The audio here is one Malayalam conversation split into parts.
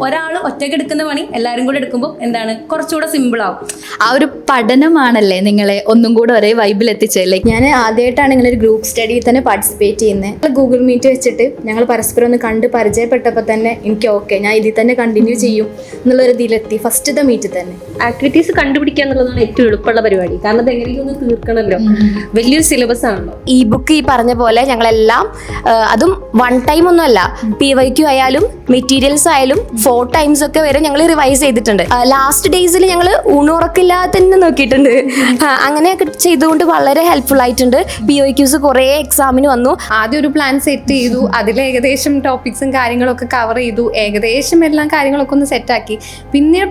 ഒരാൾ ഒറ്റയ്ക്ക് എടുക്കുന്ന പണി എല്ലാവരും കൂടെ എടുക്കുമ്പോൾ എന്താണ് കുറച്ചുകൂടെ സിമ്പിൾ ആവും. ആ ഒരു പഠനമാണല്ലേ നിങ്ങളെ ഒന്നും കൂടെ ഒരേ വൈബിൽ എത്തിച്ചല്ലേ? ഞാൻ ആദ്യമായിട്ടാണ് ഇങ്ങനെ ഒരു ഗ്രൂപ്പ് സ്റ്റഡിയിൽ തന്നെ പാർട്ടിസിപ്പേറ്റ് ചെയ്യുന്നത്. ഗൂഗിൾ മീറ്റ് വെച്ചിട്ട് ഞങ്ങൾ പരസ്പരം ഒന്ന് കണ്ട് പരിചയപ്പെട്ടപ്പോൾ തന്നെ എനിക്ക് ഓക്കെ, ഞാൻ ഇതിൽ തന്നെ കണ്ടിന്യൂ ചെയ്യും എന്നുള്ളൊരു ഇതിലെത്തി ഫസ്റ്റത്തെ മീറ്റിൽ തന്നെ. ആക്ടിവിറ്റീസ് കണ്ടുപിടിക്കുക എന്നുള്ളതാണ് ഏറ്റവും എളുപ്പമുള്ള പരിപാടി. കാരണം അത് എങ്ങനെയൊക്കെ ഒന്ന് തീർക്കണമല്ലോ, വലിയൊരു സിലബസ് ആണല്ലോ. ഈ ബുക്ക് ഈ പറഞ്ഞ പോലെ ഞങ്ങളെല്ലാം അതും വൺ ടൈം ഒന്നും അല്ല, PYQ ആയാലും മെറ്റീരിയൽസ് ആയാലും 4 times ഒക്കെ വരെ ഞങ്ങൾ റിവൈസ് ചെയ്തിട്ടുണ്ട്. ലാസ്റ്റ് ഡേയ്സിൽ ഞങ്ങൾ ഊണുറക്കില്ലാതെ തന്നെ നോക്കിയിട്ടുണ്ട്. അങ്ങനെയൊക്കെ ചെയ്തുകൊണ്ട് വളരെ ഹെൽപ്ഫുൾ ആയിട്ടുണ്ട്. PYQs കുറേ എക്സാമിന് വന്നു. ആദ്യം ഒരു പ്ലാൻ സെറ്റ് ചെയ്തു, അതിൽ ഏകദേശം ടോപ്പിക്സും കാര്യങ്ങളൊക്കെ കവർ ചെയ്തു, ഏകദേശം എല്ലാ കാര്യങ്ങളൊക്കെ ഒന്ന് സെറ്റാക്കി.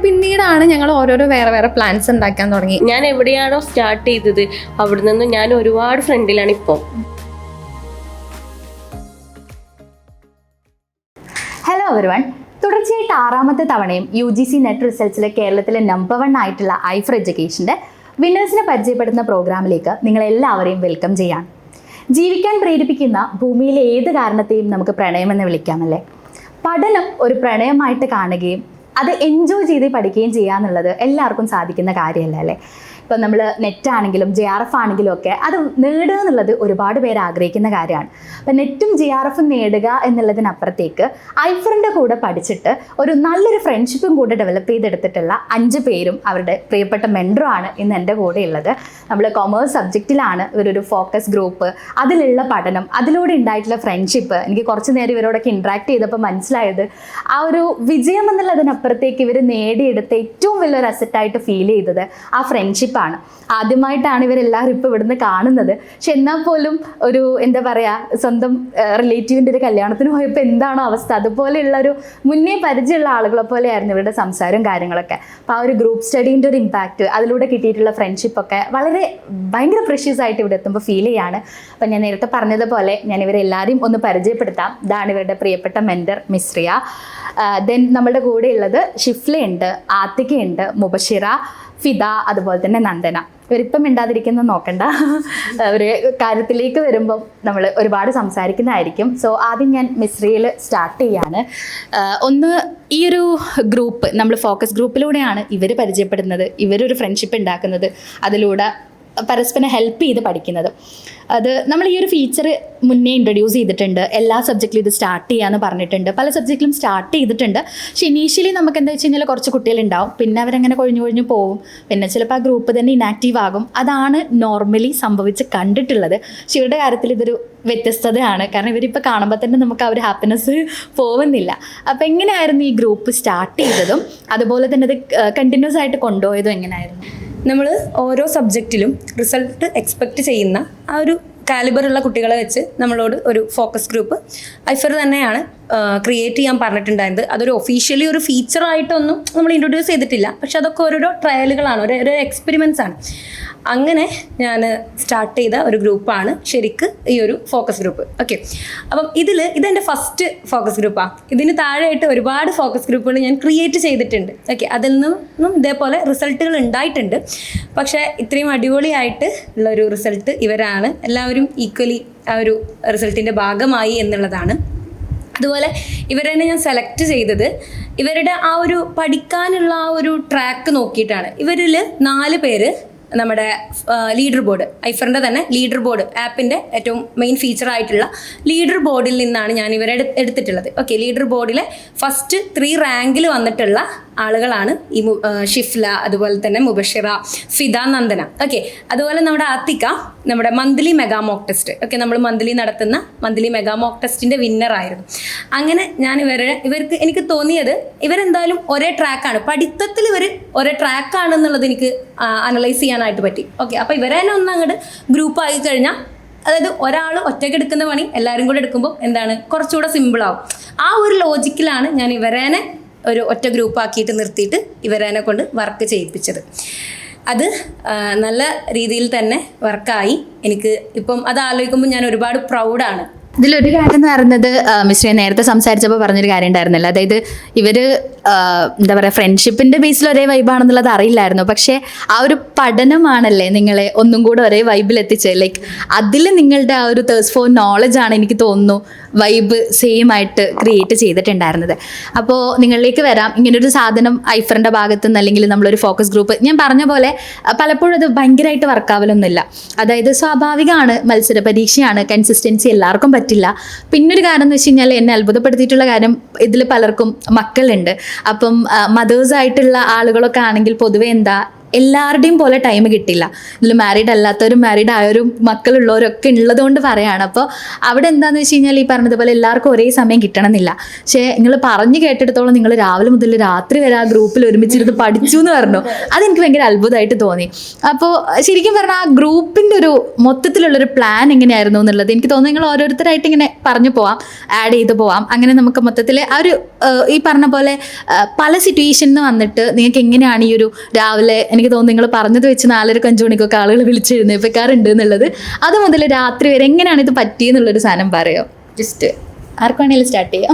പിന്നീടാണ് ഞങ്ങൾ ഓരോരോ വേറെ പ്ലാൻസ് ഉണ്ടാക്കാൻ തുടങ്ങി. ഞാൻ എവിടെയാണോ സ്റ്റാർട്ട് ചെയ്തത് അവിടെ നിന്ന് ഞാൻ ഒരുപാട് ഫ്രണ്ടിലാണ് ഇപ്പോൾ. ഹലോ എവരിവൺ, തുടർച്ചയായിട്ട് 6ാമത്തെ തവണയും UGC നെറ്റ് റിസൾട്ട്സിലെ കേരളത്തിലെ നമ്പർ 1 ആയിട്ടുള്ള ഐഫർ എഡ്യൂക്കേഷൻ്റെ വിന്നേഴ്സിനെ പരിചയപ്പെടുത്തുന്ന പ്രോഗ്രാമിലേക്ക് നിങ്ങളെല്ലാവരെയും വെൽക്കം ചെയ്യാം. ജീവിക്കാൻ പ്രേരിപ്പിക്കുന്ന ഭൂമിയിലെ ഏത് കാരണത്തെയും നമുക്ക് പ്രണയമെന്ന് വിളിക്കാമല്ലേ? പഠനം ഒരു പ്രണയമായിട്ട് കാണുകയും അത് എൻജോയ് ചെയ്ത് പഠിക്കുകയും ചെയ്യുക എന്നുള്ളത് എല്ലാവർക്കും സാധിക്കുന്ന കാര്യമല്ല അല്ലേ? ഇപ്പം നമ്മൾ നെറ്റാണെങ്കിലും JRF ആണെങ്കിലും ഒക്കെ അത് നേടുക എന്നുള്ളത് ഒരുപാട് പേര് ആഗ്രഹിക്കുന്ന കാര്യമാണ്. അപ്പം നെറ്റും JRFും നേടുക എന്നുള്ളതിനപ്പുറത്തേക്ക് ഐഫറിൻ്റെ കൂടെ പഠിച്ചിട്ട് ഒരു നല്ലൊരു ഫ്രണ്ട്ഷിപ്പും കൂടെ ഡെവലപ്പ് ചെയ്തെടുത്തിട്ടുള്ള 5 പേരും അവരുടെ പ്രിയപ്പെട്ട മെൻറ്ററുമാണ് ഇന്ന് എൻ്റെ കൂടെ ഉള്ളത്. നമ്മൾ കൊമേഴ്സ് സബ്ജക്റ്റിലാണ് ഇവരൊരു ഫോക്കസ് ഗ്രൂപ്പ്, അതിലുള്ള പഠനം, അതിലൂടെ ഉണ്ടായിട്ടുള്ള ഫ്രണ്ട്ഷിപ്പ്. എനിക്ക് കുറച്ച് നേരം ഇവരോടൊക്കെ ഇൻട്രാക്ട് ചെയ്തപ്പോൾ മനസ്സിലായത് ആ ഒരു വിജയം എന്നുള്ളതിനപ്പുറത്തേക്ക് ഇവർ നേടിയെടുത്ത ഏറ്റവും വലിയൊരു അസറ്റായിട്ട് ഫീൽ ചെയ്തത് ആ ഫ്രണ്ട്ഷിപ്പ് ആണ്. ആദ്യമായിട്ടാണ് ഇവരെല്ലാവരും ഇപ്പോൾ ഇവിടുന്ന് കാണുന്നത്. പക്ഷെ എന്നാൽ പോലും ഒരു എന്താ പറയുക, സ്വന്തം റിലേറ്റീവിൻ്റെ ഒരു കല്യാണത്തിന് പോയപ്പോൾ എന്താണോ അവസ്ഥ, അതുപോലെയുള്ള ഒരു മുന്നേ പരിചയമുള്ള ആളുകളെ പോലെയായിരുന്നു ഇവരുടെ സംസാരവും കാര്യങ്ങളൊക്കെ. അപ്പോൾ ആ ഒരു ഗ്രൂപ്പ് സ്റ്റഡീൻ്റെ ഒരു ഇമ്പാക്റ്റ്, അതിലൂടെ കിട്ടിയിട്ടുള്ള ഫ്രണ്ട്ഷിപ്പൊക്കെ ഭയങ്കര പ്രഷ്യസ് ആയിട്ട് ഇവിടെ എത്തുമ്പോൾ ഫീൽ ചെയ്യാണ്. അപ്പം ഞാൻ നേരത്തെ പറഞ്ഞതുപോലെ ഞാൻ ഇവരെല്ലാവരെയും ഒന്ന് പരിചയപ്പെടുത്താം. ഇതാണ് ഇവരുടെ പ്രിയപ്പെട്ട മെൻറ്റർ മിസ്രിയ. ദെൻ നമ്മുടെ കൂടെ ഉള്ളത് ഷിഫ്ലയുണ്ട്, ആത്തികയുണ്ട്, മുബഷിറ, ഫിദ, അതുപോലെ തന്നെ നന്ദന. ഇവരിപ്പം മിണ്ടാതിരിക്കുന്നത് നോക്കണ്ട, ഒരു കാര്യത്തിലേക്ക് വരുമ്പം നമ്മൾ ഒരുപാട് സംസാരിക്കുന്നതായിരിക്കും. സോ ആദ്യം ഞാൻ മിസ്രിയിൽ സ്റ്റാർട്ട് ചെയ്യാണ്. ഒന്ന്, ഈ ഒരു ഗ്രൂപ്പ് നമ്മൾ ഫോക്കസ് ഗ്രൂപ്പിലൂടെയാണ് ഇവർ പരിചയപ്പെടുന്നത്, ഇവരൊരു ഫ്രണ്ട്ഷിപ്പ് ഉണ്ടാക്കുന്നത്, അതിലൂടെ പരസ്പരം ഹെൽപ്പ് ചെയ്ത് പഠിക്കുന്നത്. അത് നമ്മൾ ഈ ഒരു ഫീച്ചർ മുന്നേ ഇൻട്രൊഡ്യൂസ് ചെയ്തിട്ടുണ്ട്. എല്ലാ സബ്ജക്റ്റിലും ഇത് സ്റ്റാർട്ട് ചെയ്യാമെന്ന് പറഞ്ഞിട്ടുണ്ട്, പല സബ്ജക്റ്റിലും സ്റ്റാർട്ട് ചെയ്തിട്ടുണ്ട്. പക്ഷേ ഇനീഷ്യലി നമുക്ക് എന്താ വെച്ച് കഴിഞ്ഞാൽ കുറച്ച് കുട്ടികളുണ്ടാവും, പിന്നെ അവരങ്ങനെ കൊഴിഞ്ഞു പോകും, പിന്നെ ചിലപ്പോൾ ആ ഗ്രൂപ്പ് തന്നെ ഇനാക്റ്റീവ് ആകും. അതാണ് നോർമലി സംഭവിച്ച് കണ്ടിട്ടുള്ളത്. പക്ഷേ ഇവരുടെ കാര്യത്തിൽ ഇതൊരു വ്യത്യസ്തതയാണ്. കാരണം ഇവരിപ്പോൾ കാണുമ്പോൾ തന്നെ നമുക്ക് ആ ഒരു ഹാപ്പിനെസ് പോകുന്നില്ല. അപ്പോൾ എങ്ങനെയായിരുന്നു ഈ ഗ്രൂപ്പ് സ്റ്റാർട്ട് ചെയ്തതും അതുപോലെ തന്നെ അത് കണ്ടിന്യൂസ് ആയിട്ട് കൊണ്ടുപോയതും എങ്ങനെയായിരുന്നു? നമ്മൾ ഓരോ സബ്ജക്റ്റിലും റിസൾട്ട് എക്സ്പെക്റ്റ് ചെയ്യുന്ന ആ ഒരു കാലിബറുള്ള കുട്ടികളെ വെച്ച് നമ്മളോട് ഒരു ഫോക്കസ് ഗ്രൂപ്പ് ഐഫർ തന്നെയാണ് ക്രിയേറ്റ് ചെയ്യാൻ പറഞ്ഞിട്ടുണ്ടായത്. അതൊരു ഒഫീഷ്യലി ഒരു ഫീച്ചറായിട്ടൊന്നും നമ്മൾ ഇൻട്രൊഡ്യൂസ് ചെയ്തിട്ടില്ല, പക്ഷെ അതൊക്കെ ഓരോരോ ട്രയലുകളാണ്, ഓരോ എക്സ്പെരിമെൻറ്റ്സ് ആണ്. അങ്ങനെ ഞാൻ സ്റ്റാർട്ട് ചെയ്ത ഒരു ഗ്രൂപ്പാണ് ശരിക്ക് ഈ ഒരു ഫോക്കസ് ഗ്രൂപ്പ്. ഓക്കെ, അപ്പം ഇതെൻ്റെ ഫസ്റ്റ് ഫോക്കസ് ഗ്രൂപ്പാണ്. ഇതിന് താഴെയായിട്ട് ഒരുപാട് ഫോക്കസ് ഗ്രൂപ്പുകൾ ഞാൻ ക്രിയേറ്റ് ചെയ്തിട്ടുണ്ട്. ഓക്കെ, അതിൽ നിന്നും ഇതേപോലെ റിസൾട്ടുകൾ ഉണ്ടായിട്ടുണ്ട്. പക്ഷേ ഇത്രയും അടിപൊളിയായിട്ട് ഉള്ളൊരു റിസൾട്ട് ഇവരാണ് എല്ലാവരും ഈക്വലി ആ ഒരു റിസൾട്ടിൻ്റെ ഭാഗമായി എന്നുള്ളതാണ്. അതുപോലെ ഇവരെന്നെ ഞാൻ സെലക്ട് ചെയ്തത് ഇവരുടെ ആ ഒരു പഠിക്കാനുള്ള ആ ഒരു ട്രാക്ക് നോക്കിയിട്ടാണ്. ഇവരിൽ 4 പേര് നമ്മുടെ ലീഡർ ബോർഡ്, ഐഫറിൻ്റെ തന്നെ ലീഡർ ബോർഡ് ആപ്പിൻ്റെ ഏറ്റവും മെയിൻ ഫീച്ചറായിട്ടുള്ള ലീഡർ ബോർഡിൽ നിന്നാണ് ഞാൻ ഇവരെ എടുത്തിട്ടുള്ളത്. ഓക്കെ, ലീഡർ ബോർഡിലെ ഫസ്റ്റ് 3 റാങ്കിൽ വന്നിട്ടുള്ള ആളുകളാണ് ഈ ഷിഫ്ല, അതുപോലെ തന്നെ മുബഷിറ, ഫിദ, നന്ദന. ഓക്കെ, അതുപോലെ നമ്മുടെ ആത്തിക നമ്മുടെ monthly mega mock test, okay, നമ്മൾ മന്ത്ലി നടത്തുന്ന മന്ത്ലി മെഗാ മോക്ക് ടെസ്റ്റിൻ്റെ വിന്നറായിരുന്നു. അങ്ങനെ ഞാൻ ഇവർക്ക് എനിക്ക് തോന്നിയത് ഇവരെന്തായാലും ഒരേ ട്രാക്കാണ്, പഠിത്തത്തിൽ ഇവർ ഒരേ ട്രാക്കാണെന്നുള്ളത് എനിക്ക് അനലൈസ് ചെയ്യാനായിട്ട് പറ്റി. ഓക്കെ, അപ്പോൾ ഇവരെ തന്നെ ഒന്ന് അങ്ങോട്ട് ഗ്രൂപ്പായി കഴിഞ്ഞാൽ, അതായത് ഒരാൾ ഒറ്റയ്ക്ക് എടുക്കുന്ന പണി എല്ലാവരും കൂടെ എടുക്കുമ്പോൾ എന്താണ് കുറച്ചുകൂടെ സിമ്പിളാവും. ആ ഒരു ലോജിക്കിലാണ് ഞാൻ ഇവരേനെ ഒരു ഒറ്റ ഗ്രൂപ്പാക്കിയിട്ട് നിർത്തിയിട്ട് ഇവരേനെ കൊണ്ട് വർക്ക് ചെയ്യിപ്പിച്ചത്. അത് നല്ല രീതിയിൽ തന്നെ വർക്കായി. എനിക്ക് ഇപ്പം അത് ആലോചിക്കുമ്പോൾ ഞാൻ ഒരുപാട് പ്രൗഡാണ്. ഇതിലൊരു കാര്യം എന്ന് പറയുന്നത് മിസ്സേ നേരത്തെ സംസാരിച്ചപ്പോൾ പറഞ്ഞൊരു കാര്യം ഉണ്ടായിരുന്നല്ലോ, അതായത് ഇവർ എന്താ പറയുക, ഫ്രണ്ട്ഷിപ്പിൻ്റെ ബേസിൽ ഒരേ വൈബാണെന്നുള്ളത് അറിയില്ലായിരുന്നു. പക്ഷേ ആ ഒരു പഠനമാണല്ലേ നിങ്ങളെ ഒന്നും കൂടെ ഒരേ വൈബിൽ എത്തിച്ചത്. ലൈക്ക് അതിൽ നിങ്ങളുടെ ആ ഒരു തേഴ്സ്റ്റ് ഫോർ നോളജ് ആണ് എനിക്ക് തോന്നുന്നു വൈബ് സെയിം ആയിട്ട് ക്രിയേറ്റ് ചെയ്തിട്ടുണ്ടായിരുന്നത്. അപ്പോൾ നിങ്ങളിലേക്ക് വരാം. ഇങ്ങനൊരു സാധനം ഐഫറിൻ്റെ ഭാഗത്തു നിന്ന് അല്ലെങ്കിൽ നമ്മളൊരു ഫോക്കസ് ഗ്രൂപ്പ്, ഞാൻ പറഞ്ഞ പോലെ പലപ്പോഴും അത് ഭയങ്കരമായിട്ട് വർക്കാവലൊന്നുമില്ല. അതായത് സ്വാഭാവികമാണ്, മത്സര പരീക്ഷയാണ്, കൺസിസ്റ്റൻസി എല്ലാവർക്കും പറ്റില്ല. പിന്നൊരു കാര്യം എന്ന് വെച്ച് കഴിഞ്ഞാൽ എന്നെ അത്ഭുതപ്പെടുത്തിയിട്ടുള്ള കാര്യം, ഇതിൽ പലർക്കും മക്കളുണ്ട്. അപ്പം മദേഴ്സായിട്ടുള്ള ആളുകളൊക്കെ ആണെങ്കിൽ പൊതുവെ എന്താ, എല്ലാവരുടെയും പോലെ ടൈം കിട്ടില്ല. ഇതിൽ മാരീഡ് അല്ലാത്തവരും മാരീഡ് ആയവരും മക്കളുള്ളവരൊക്കെ ഉള്ളതുകൊണ്ട് പറയാണ്. അപ്പോൾ അവിടെ എന്താണെന്ന് വെച്ച് കഴിഞ്ഞാൽ ഈ പറഞ്ഞതുപോലെ എല്ലാവർക്കും ഒരേ സമയം കിട്ടണമെന്നില്ല. പക്ഷേ നിങ്ങൾ പറഞ്ഞു കേട്ടിടത്തോളം നിങ്ങൾ രാവിലെ മുതൽ രാത്രി വരെ ആ ഗ്രൂപ്പിൽ ഒരുമിച്ചിരുന്ന് പഠിച്ചു എന്ന് പറഞ്ഞു. അതെനിക്ക് ഭയങ്കര അത്ഭുതമായിട്ട് തോന്നി. അപ്പോൾ ശരിക്കും പറഞ്ഞാൽ ആ ഗ്രൂപ്പിൻ്റെ ഒരു മൊത്തത്തിലുള്ളൊരു പ്ലാൻ എങ്ങനെയായിരുന്നു എന്നുള്ളത് എനിക്ക് തോന്നുന്നു നിങ്ങൾ ഓരോരുത്തരായിട്ട് ഇങ്ങനെ പറഞ്ഞു പോവാം, ആഡ് ചെയ്ത് പോവാം. അങ്ങനെ നമുക്ക് മൊത്തത്തിൽ ആ ഒരു ഈ പറഞ്ഞ പോലെ പല സിറ്റുവേഷനിൽ വന്നിട്ട് നിങ്ങൾക്ക് എങ്ങനെയാണ് ഈ ഒരു രാവിലെ, എനിക്ക് തോന്നുന്നു നിങ്ങൾ പറഞ്ഞത് വെച്ച് 4:30-5 മണിക്കൊക്കെ ആളുകൾ വിളിച്ചെഴുന്നേൽപ്പിക്കാറുണ്ട് എന്നുള്ളത്, അത് മുതൽ രാത്രി വരെ എങ്ങനെയാണ് ഇത് പറ്റിയെന്നുള്ളൊരു സാധനം പറയാം. ജസ്റ്റ് ആർക്കാണെങ്കിലും സ്റ്റാർട്ട് ചെയ്യാം.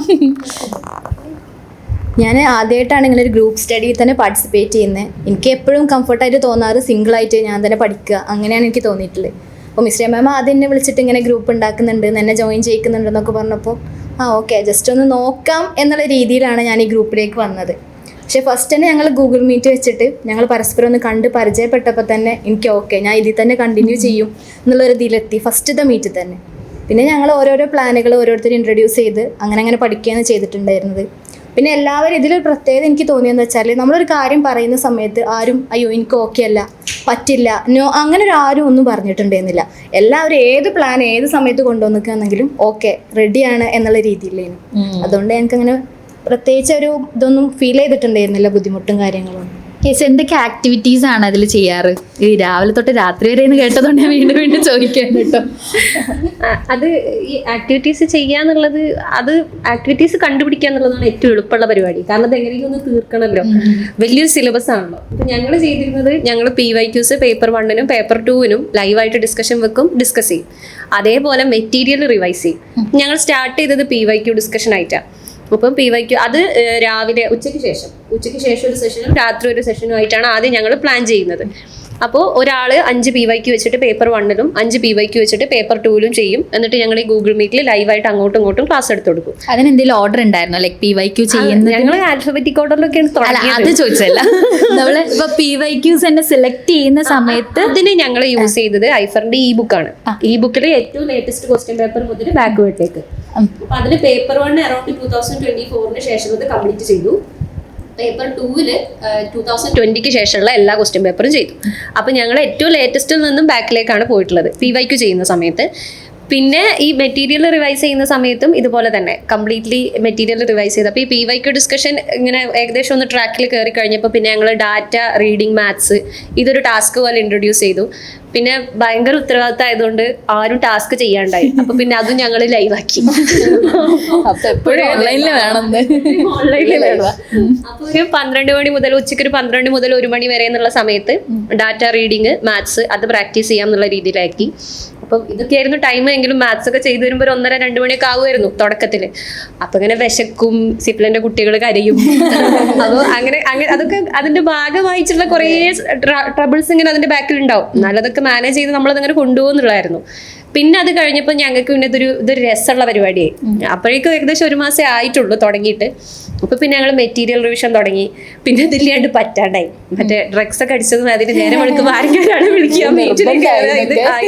ഞാൻ ആദ്യമായിട്ടാണ് ഇങ്ങനെ ഒരു ഗ്രൂപ്പ് സ്റ്റഡിയിൽ തന്നെ പാർട്ടിസിപ്പേറ്റ് ചെയ്യുന്നത്. എനിക്ക് എപ്പോഴും കംഫർട്ടായിട്ട് തോന്നാറ് സിംഗിളായിട്ട് ഞാൻ തന്നെ പഠിക്കുക, അങ്ങനെയാണ് എനിക്ക് തോന്നിയിട്ടുള്ളത്. അപ്പോൾ മിസ്റ്റർ മാം ആദ്യം എന്നെ വിളിച്ചിട്ട് ഇങ്ങനെ ഗ്രൂപ്പ് ഉണ്ടാക്കുന്നുണ്ട്, എന്നെ ജോയിൻ ചെയ്യിക്കുന്നുണ്ടെന്നൊക്കെ പറഞ്ഞപ്പോൾ ഓക്കെ ജസ്റ്റ് ഒന്ന് നോക്കാം എന്നുള്ള രീതിയിലാണ് ഞാൻ ഈ ഗ്രൂപ്പിലേക്ക് വന്നത്. പക്ഷേ ഫസ്റ്റ് തന്നെ ഞങ്ങൾ ഗൂഗിൾ മീറ്റ് വെച്ചിട്ട് ഞങ്ങൾ പരസ്പരം ഒന്ന് കണ്ട് പരിചയപ്പെട്ടപ്പോൾ തന്നെ എനിക്ക് ഓക്കെ ഞാൻ ഇതിൽ തന്നെ കണ്ടിന്യൂ ചെയ്യും എന്നുള്ളൊരു ഇതിലെത്തി ഫസ്റ്റത്തെ മീറ്റിൽ തന്നെ. പിന്നെ ഞങ്ങൾ ഓരോരോ പ്ലാനുകൾ ഓരോരുത്തർ ഇൻട്രൊഡ്യൂസ് ചെയ്ത് അങ്ങനെ പഠിക്കുകയാണ് ചെയ്തിട്ടുണ്ടായിരുന്നത്. പിന്നെ എല്ലാവരും ഇതിലൊരു പ്രത്യേകത എനിക്ക് തോന്നിയെന്ന് വെച്ചാൽ നമ്മളൊരു കാര്യം പറയുന്ന സമയത്ത് ആരും അയ്യോ എനിക്ക് ഓക്കെ അല്ല, പറ്റില്ല, നോ, അങ്ങനെ ഒരു ആരും ഒന്നും പറഞ്ഞിട്ടുണ്ടായിരുന്നില്ല. എല്ലാവരും ഏത് പ്ലാൻ ഏത് സമയത്ത് കൊണ്ടുവന്നിക്കുകയാണെങ്കിലും ഓക്കെ റെഡിയാണ് എന്നുള്ള രീതിയിലായിരുന്നു. അതുകൊണ്ട് എനിക്കങ്ങനെ പ്രത്യേകിച്ച് ഒരു ഇതൊന്നും ഫീൽ ചെയ്തിട്ടുണ്ടായിരുന്നില്ല, ബുദ്ധിമുട്ടും കാര്യങ്ങളും. കേസ് എന്തൊക്കെ ആക്ടിവിറ്റീസ് ആണ് അതിൽ ചെയ്യാറ്? ഈ രാവിലെ തൊട്ട് രാത്രി വരെ എന്ന് കേട്ടതുകൊണ്ട് ഞാൻ വീണ്ടും ചോദിക്കാൻ കേട്ടോ. അത് ഈ ആക്ടിവിറ്റീസ് ചെയ്യാന്നുള്ളത്, അത് ആക്ടിവിറ്റീസ് കണ്ടുപിടിക്കുക എന്നുള്ളതാണ് ഏറ്റവും എളുപ്പമുള്ള പരിപാടി. കാരണം അത് എങ്ങനെയെങ്കിലും ഒന്ന് തീർക്കണമല്ലോ, വലിയൊരു സിലബസ് ആണല്ലോ. ഇപ്പം ഞങ്ങൾ ചെയ്തിരുന്നത്, ഞങ്ങൾ PYQs പേപ്പർ 1-നും പേപ്പർ 2-നും ലൈവായിട്ട് ഡിസ്കഷൻ വെക്കും, ഡിസ്കസ് ചെയ്യും. അതേപോലെ മെറ്റീരിയൽ റിവൈസ് ചെയ്യും. ഞങ്ങൾ സ്റ്റാർട്ട് ചെയ്തത് PYQ ഡിസ്കഷൻ ആയിട്ടാണ്. അപ്പം PYQ അത് രാവിലെ ഉച്ചയ്ക്ക് ശേഷം ഒരു സെഷനും രാത്രി ഒരു സെഷനും ആയിട്ടാണ് ആദ്യം ഞങ്ങൾ പ്ലാൻ ചെയ്യുന്നത്. അപ്പോൾ ഒരാൾ 5 PYQ വെച്ചിട്ട് പേപ്പർ 1-ലും 5 PYQ വെച്ചിട്ട് പേപ്പർ 2-ലും ചെയ്യും. എന്നിട്ട് ഞങ്ങൾ ഈ ഗൂഗിൾ മീറ്റിൽ ലൈവായിട്ട് അങ്ങോട്ടും ഇങ്ങോട്ടും ക്ലാസ് എടുത്ത് കൊടുക്കും. അതിനെന്തെങ്കിലും ഓർഡർ ഉണ്ടായിരുന്നോ? ലൈക്ക് PYQ ചെയ്യുന്നത് ഞങ്ങൾ ആൽഫബറ്റിക് ഓർഡറിലൊക്കെയാണ് അത് ചോദിച്ചല്ല. നമ്മള് ഇപ്പൊ PYQs തന്നെ സെലക്ട് ചെയ്യുന്ന സമയത്ത് അതിന് ഞങ്ങൾ യൂസ് ചെയ്തത് ഐഫറിന്റെ ബുക്കാണ്. ബുക്കിൽ ഏറ്റവും ലേറ്റസ്റ്റ് ക്വസ്റ്റ്യൻ പേപ്പർ മുതൽ ബാക്ക്വേർഡേക്ക്. അപ്പൊ അതിന് പേപ്പർ 1 അറൌണ്ട് 2024 ശേഷം അത് കംപ്ലീറ്റ് ചെയ്തു. പേപ്പർ 2-ല് 2020 ശേഷമുള്ള എല്ലാ ക്വസ്റ്റ്യൻ പേപ്പറും ചെയ്തു. അപ്പം ഞങ്ങൾ ഏറ്റവും ലേറ്റസ്റ്റിൽ നിന്നും ബാക്കിലേക്കാണ് പോയിട്ടുള്ളത് PYQ ചെയ്യുന്ന സമയത്ത്. പിന്നെ ഈ മെറ്റീരിയൽ റിവൈസ് ചെയ്യുന്ന സമയത്തും ഇതുപോലെ തന്നെ കംപ്ലീറ്റ്ലി മെറ്റീരിയൽ റിവൈസ് ചെയ്ത്. അപ്പോൾ ഈ PYQ ഡിസ്കഷൻ ഇങ്ങനെ ഏകദേശം ഒന്ന് ട്രാക്കിൽ കയറി കഴിഞ്ഞപ്പോൾ പിന്നെ ഞങ്ങൾ ഡാറ്റ, റീഡിങ്, മാത്സ് ഇതൊരു ടാസ്ക് പോലെ ഇൻട്രൊഡ്യൂസ് ചെയ്തു. പിന്നെ ഭയങ്കര ഉത്തരവാദിത്തം ആയതുകൊണ്ട് ആരും ടാസ്ക് ചെയ്യാണ്ടായി. അപ്പൊ പിന്നെ അതും ഞങ്ങൾ ലൈവാക്കി. ഓൺലൈനിൽ വേണം. അപ്പൊ ഒരു 12 മണി മുതൽ ഉച്ചയ്ക്ക് ഒരു 12 മുതൽ 1 മണി വരെ എന്നുള്ള സമയത്ത് ഡാറ്റ, റീഡിങ്, മാത്സ് അത് പ്രാക്ടീസ് ചെയ്യാം എന്നുള്ള രീതിയിലാക്കി. അപ്പം ഇതൊക്കെയായിരുന്നു ടൈം. എങ്കിലും മാത്സ് ഒക്കെ ചെയ്തു വരുമ്പോൾ 1:30-2 മണിയൊക്കെ ആകുമായിരുന്നു തുടക്കത്തിൽ. അപ്പൊ ഇങ്ങനെ വിശക്കും, സിപ്ലിന്റെ കുട്ടികൾ കരയും. അപ്പോൾ അങ്ങനെ അതൊക്കെ അതിന്റെ ഭാഗമായിട്ടുള്ള കുറേ ട്രബിൾസ് ഇങ്ങനെ അതിന്റെ ബാക്കിൽ ഉണ്ടാവും. എന്നാലും അതൊക്കെ മാനേജ് ചെയ്ത് നമ്മളതങ്ങനെ കൊണ്ടുപോകുന്നുള്ളായിരുന്നു. പിന്നെ അത് കഴിഞ്ഞപ്പോൾ ഞങ്ങൾക്ക് പിന്നെ ഇതൊരു രസമുള്ള പരിപാടിയായി. അപ്പോഴേക്കും ഏകദേശം 1 മാസമേ ആയിട്ടുള്ളൂ തുടങ്ങിയിട്ട്. അപ്പൊ പിന്നെ ഞങ്ങൾ മെറ്റീരിയൽ റിവിഷൻ തുടങ്ങി. പിന്നെ ഇതില്ലാണ്ട് പറ്റാണ്ടായി. മറ്റേ ഡ്രഗ്സ് ഒക്കെ അടിച്ചതും അതിന് നേരം വിളിക്കുമ്പോൾ ആർക്കാണ് വിളിക്കുക,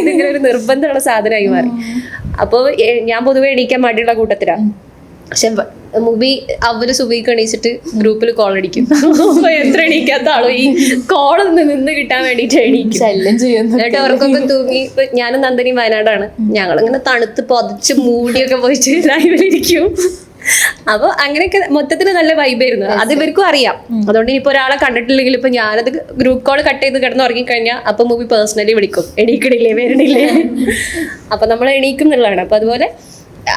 ഇതിങ്ങനെ ഒരു നിർബന്ധമുള്ള സാധനമായി മാറി. അപ്പോൾ ഞാൻ പൊതുവെ എണീക്കാൻ മടിയുള്ള കൂട്ടത്തിലാണ്. പക്ഷെ അവര് സുബൈക്ക് എണീച്ചിട്ട് ഗ്രൂപ്പിൽ കോൾ അടിക്കും. അപ്പൊ എത്ര എണീക്കാത്ത ആളോ ഈ കോളിൽ നിന്ന് കിട്ടാൻ വേണ്ടിട്ട് എണീക്കും. എന്നിട്ട് അവർക്കൊക്കെ തൂങ്ങി. ഇപ്പൊ ഞാനും നന്ദനിയും വയനാടാണ്. ഞങ്ങളിങ്ങനെ തണുത്ത് പൊതച്ച് മൂടിയൊക്കെ പോയിട്ട് ലൈവിലിരിക്കും. അപ്പൊ അങ്ങനെയൊക്കെ മൊത്തത്തിൽ നല്ല വൈബായിരുന്നു. അത് ഇവർക്കും അറിയാം. അതുകൊണ്ട് ഇനിയിപ്പോ ഒരാളെ കണ്ടിട്ടില്ലെങ്കിൽ ഇപ്പൊ ഞാനത് ഗ്രൂപ്പ് കോൾ കട്ട് ചെയ്ത് കിടന്ന് ഉറങ്ങിക്കഴിഞ്ഞാൽ അപ്പൊ മൂവി പേഴ്സണലി വിളിക്കും, എണീക്കണില്ലേ, വരണില്ലേ. അപ്പൊ നമ്മൾ എണീക്കും എന്നുള്ളതാണ്. അപ്പൊ അതുപോലെ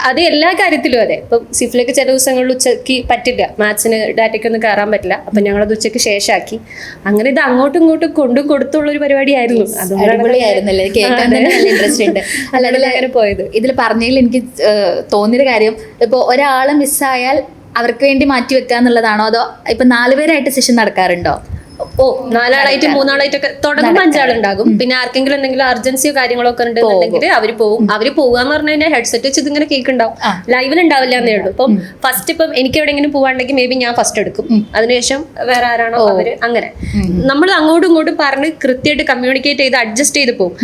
അത് എല്ലാ കാര്യത്തിലും അതെ. ഇപ്പം സിഫിലേക്ക് ചില ദിവസങ്ങളിൽ ഉച്ചയ്ക്ക് പറ്റില്ല, മാത്സിന് ഡാറ്റയ്ക്കൊന്നും കയറാൻ പറ്റില്ല. അപ്പം ഞങ്ങളത് ഉച്ചയ്ക്ക് ശേഷമാക്കി. അങ്ങനെ ഇത് അങ്ങോട്ടും ഇങ്ങോട്ടും കൊണ്ടും കൊടുത്തുള്ളൊരു പരിപാടിയായിരുന്നു. അടിപൊളിയായിരുന്നല്ലേ, കേൾക്കാൻ തന്നെ നല്ല ഇൻട്രസ്റ്റ് ഉണ്ട്. അല്ലാതെ അങ്ങനെ പോയത്. ഇതിൽ പറഞ്ഞതിൽ എനിക്ക് തോന്നിയൊരു കാര്യം, ഇപ്പോൾ ഒരാൾ മിസ്സായാൽ അവർക്ക് വേണ്ടി മാറ്റി വെക്കുക എന്നുള്ളതാണോ, അതോ ഇപ്പൊ 4 പേരായിട്ട് സെഷൻ നടക്കാറുണ്ടോ? ഓ 4 ആളായിട്ട് 3 ആളായിട്ടൊക്കെ തുടങ്ങുമ്പോൾ 5 ആളുണ്ടാകും. പിന്നെ ആർക്കെങ്കിലും എന്തെങ്കിലും അർജൻസിയോ കാര്യങ്ങളോ ഒക്കെ ഉണ്ടെന്നുണ്ടെങ്കിൽ അവര് പോകും. അവര് പോവാന്ന് പറഞ്ഞു കഴിഞ്ഞാൽ ഹെഡ്സെറ്റ് വെച്ച് ഇതിങ്ങനെ കേൾക്കുണ്ടാവും, ലൈവിൽ ഉണ്ടാവില്ല എന്നേ ഉള്ളൂ. ഇപ്പം ഫസ്റ്റ് ഇപ്പം എനിക്ക് എവിടെയെങ്കിലും പോവാണ്ടെങ്കിൽ മേ ബി ഞാൻ ഫസ്റ്റ് എടുക്കും, അതിനുശേഷം വേറെ ആരാണോ അവര്. അങ്ങനെ നമ്മൾ അങ്ങോട്ടും ഇങ്ങോട്ടും പറഞ്ഞ് കൃത്യമായിട്ട് കമ്മ്യൂണിക്കേറ്റ് ചെയ്ത് അഡ്ജസ്റ്റ് ചെയ്ത് പോകും.